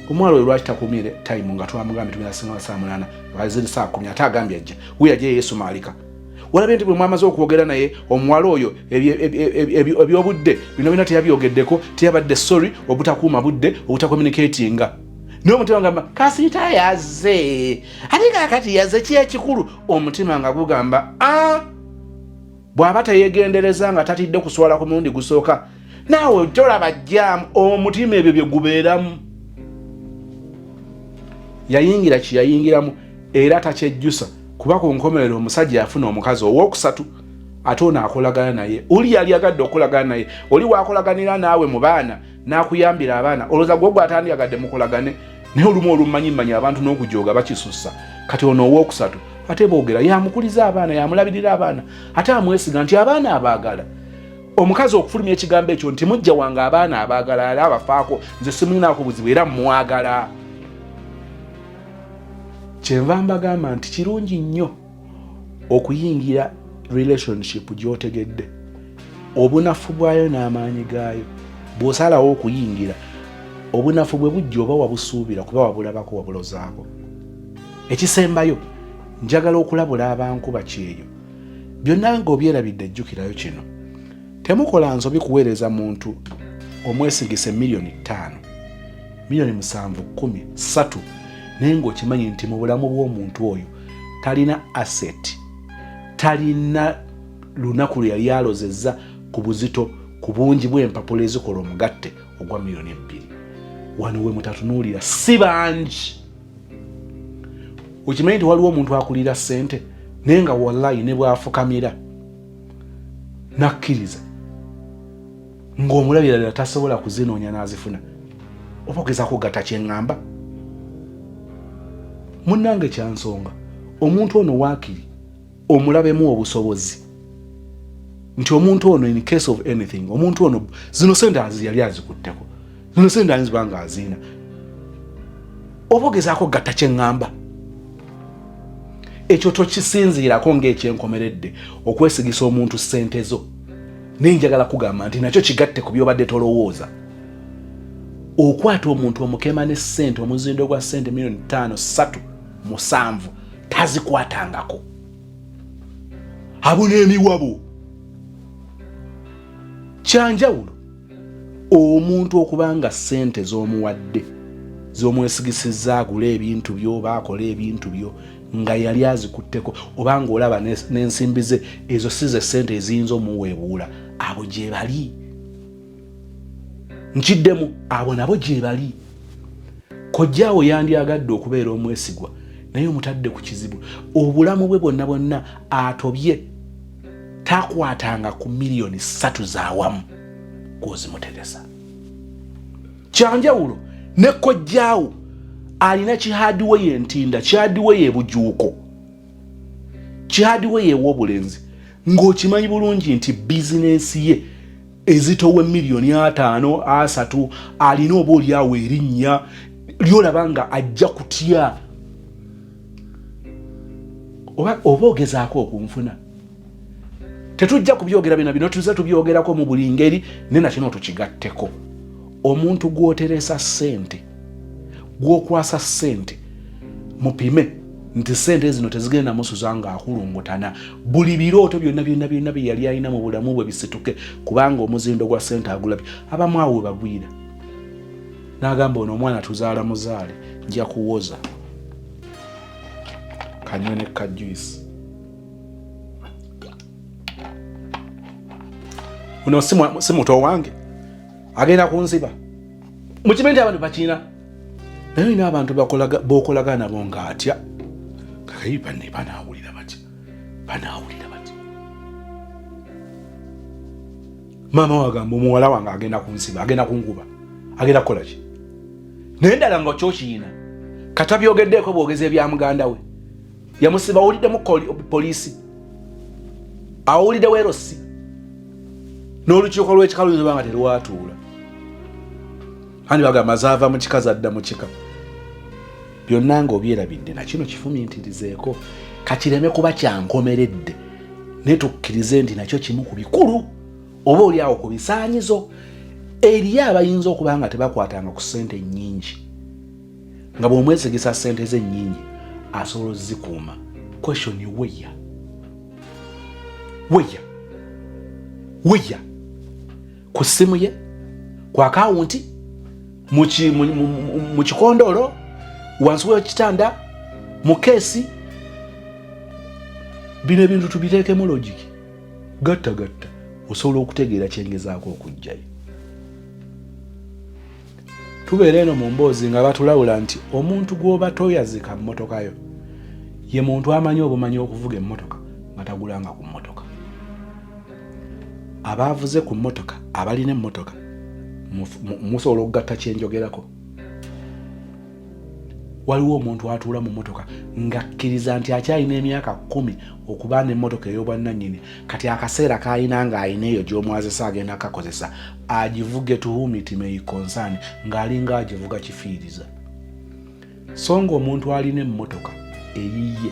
Omwalo lwaki takumire time nga twamugambye tumira singa saa 8 baziri saa 10 atagambye ajja wiyaje Yesu maalika. Walabe nti bwe mwamaze okwogera naye omuwala oyo ebyobudde bino bina teyabyogeddeko teyabadde sorry obutakuuma budde obutakommunicatinga. N'omutima ngamba kasita yazze ate kakati yazze kyekikulu omutima nga gugamba bw'aba teyegendereza nga tatidde kuswala ku mulundi gusooka naawe tolaba jjaamu omutima ebyo bye gubeeramu. Yayingira kiyayingiramu era takyejjusa kuba ku nkomerero omusajja yafuna omukazi owookusatu ate ono akolagana naye. Oli yali agadde okolagana naye oli waakolaganira naawe mu baana n'akuyambira abaana olowooza gwe atandyagadde mukolagane naye olumu olummanyi abantu n'okujooga bakisussa. Kati ono owookusatu ate boogera yamukuliza abaana yamulabirira abaana ate amwesiga nti abaana abaagala. Omukazi okufulumya ekigambo ekyo nti mujja wange abaana abaagala ali abafaako nze simulinaako buzibu era mwagala. Kyenva mbagamba nti kirungi nnyo okuyingira relationship gy'otegedde obunafu bwayo n'amaanyi gaayo. Bw'osalawo okuyingira obunafu bwe bujja oba wabusuubira kuba wabulabako wabulozaako. Ekisembayo njagala okulabula abankuba kyeyo byonna ng'obyerabidde jjukirayo kino. Temukola nsobi kuweereza muntu omwesigise $5,000,000 $7,000,000 $10,000 3 naye ng'okimanyi nti mu bulamu bw'omuntu oyo talina asset talina lunaku lwe yali alozezza ku buzito ku bungi bw'empapula ezikola omugatte ogwa $2,000,000. Wano we mutatunuulira si bangi. Okimanyi nti waliwo omuntu akulira ssente naye nga wallahi ne bw'afukamira nakkiriza ng'omulabira ddala tasobola kuzinoonya n'azifuna. Oba ogezaako gatta kyeŋŋamba? Munnange kyansonga omuntu ono waakiri omulabemu obusobozi nti omuntu ono in case of anything omuntu ono zino sente yali azikutteko zino sente ayinza nga aziina. Oba ogezaako gatta kyeŋŋamba? Ekyo tokisinziirako ng'ekyenkomeredde okwesigisa omuntu ssente zo. Naye njagala kugamba nti nakyo kigatte ku by'obadde tolowooza. Okwata omuntu omukema ne ssente omuzindo gwa ssente $5,000,000 3 tazikwatangako. Abuna emiwabo. Kyanjawulo omuntu okubanga ssente z'omuwadde z'omwesigisizza agula ebintu byo baakola ebintu byo nga yali azikutteko obanga olaba n'ensimbi ze ezo si ze ssente eziyinza omuweebuula abo gye bali. Nkiddemu abo nabo gye bali. Kojjaawo yandyagadde okubeera omwesigwa naye omutadde ku kizibu. Obulamu bwe bwonna bwonna atobye takwatanga ku $3,000,000 z'awamu gw'ozimuteresa. Kyanjawulo ne kojjaawo alina kihadiwe ye ntinda kihadiwe ye bujuuko kihadiwe ye w'obulenzi ng'okimanyi bulungi nti bizinensi ye ezitowe $5,000,000 3 alina oba oliawo erinnya lyolaba nga ajja kutya. Oba ogezaako okunfuna tetujja kubyogera bino tuze tubyogerako mu buli ngeri ne nakino tukigatteko. Omuntu gw'oteresa ssente gwokwasa ssente mupime nti ssente zino tezigenda musuza nga akulungutana buli birooto byonna bye yali alina mu bulamu bwe bisituke kubanga omuzindo gwa ssente agulabye abamu awo bagwira n'agamba ono omwana tuzaala muzaale nja kuwoza kanywe ne kajuisi uno si muto wange agenda kunziba mukimendi abantu bakina naye ina abantu bokolagana nabo nga atya kakayipa ne banaawulira bati mama wagamba omuwala wange agenda kunziba agenda kunkuba agenda kukola ki naye ddala nga kyokiina katabyogeddeko bwogezi ebya muganda we yamusiba awuliddemu poliisi awuliddewo erosi n'olukiiko lw'ekika luyinza nga terwatuula andi bagamba zaava mu kika zadda mu kika byonna ng'obyerabidde na kino kifumiintirizeeko kakireme kuba kyankomeredde naye tukkirize nti nakyo kimu ku bikulu oba oli awo ku bisaanyizo eriyo abayinza okuba nga tebakwatanga ku ssente nnyingi nga bw'omwesigisa ssente ze nnyingi asobola ozikuuma question weya ku ssimu ye ku akawunti mu kikondoolo wansi w'ekitanda mu keesi bino ebintu tubiteekemu logiki gatta osobola okutegeera kyengezaako okujjayo tubeera eno mu mboozi nga batulawula nti omuntu gw'oba toyazika mmotoka yo ye muntu amanyi obumanyi okuvuga emmotoka nga tagulanga ku mmotoka abaavuze ku mmotoka abalina emmotoka musobola okugatta kyenjogerako waliwo omuntu atuula mu mmotoka ng'akkiriza nti akyalina emyaka 10 okuba n'emmotoka ey'obwannannyini kati akaseera k'alina ng'alina eyo gy'omwazisa agenda akakozesa agivuge to whom it may concern ng'alinga agivuga kifiiriza so ng'omuntu alina emmotoka eyiye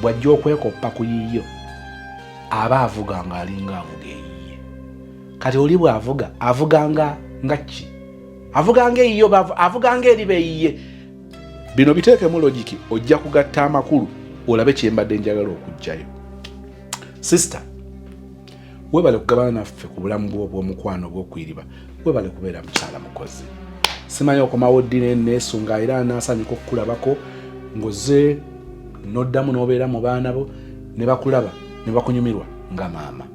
bw'ajja okwekoppa ku yiyo aba avuga ng'alinga avuga eyiye kati oli bw'avuga avuga nga ki avuga ng'eyiyo avuga ng'eriba eyiye bino biteekemu logiki ojja kugatta amakulu olabe kyembadde njagala okujjayo sister webale kugabana naffe ku bulamu bw'omukwano bw'okwiriba webale kubeera mukyala mukozi simanyi okomawo ddi neesunga era anaasanyuka okukulabako ng'ozze n'oddamu n'obeera mu baana bo ne bakulaba ne bakunyumirwa nga maama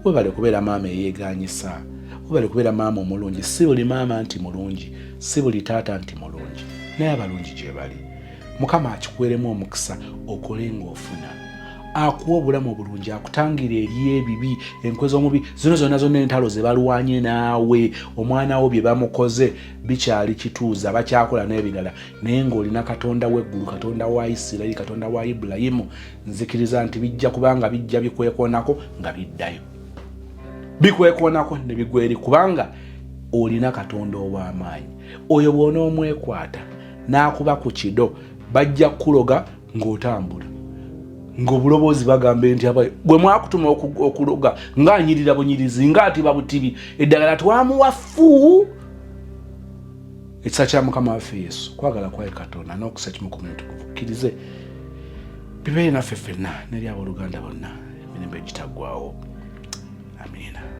webale kubeera maama eyeeganyisa webale kubeera maama omulungi si buli maama nti mulungi si buli taata nti mulungi naye abalungi gye bali mukama akikuweremu omukisa okole ng'ofuna akuwa obulamu obulungi akutangira eri ebibi enkwe z'omubi zino zonna entalo ze balwanye naawe omwana wo bye bamukoze bikyali kituuza bakyakola n'ebirala naye ng'olina katonda w'eggulu katonda wa Isirayiri katonda wa Ibulayimu nzikiriza nti bijja kubanga bijja bikwekoonako nga biddayo bikwekoonako ne bigweri kubanga olina katonda ow'amaanyi oyo bw'onoomwekwata n'akuba ku kido bajja kuloga ng'otambula ng'obulobozi bagambe nti bwe mwakutuma okuloga ng'anyirira bunyirizi ng'atiba butibi eddagala twamuwa fu ekisa kya mukama waffe Yesu kwagala kwaye katonda n'okusa kimu ku muntu kukkirize bibeere naffe ffenna n'eri abooluganda bonna emirembe egitaggwaawo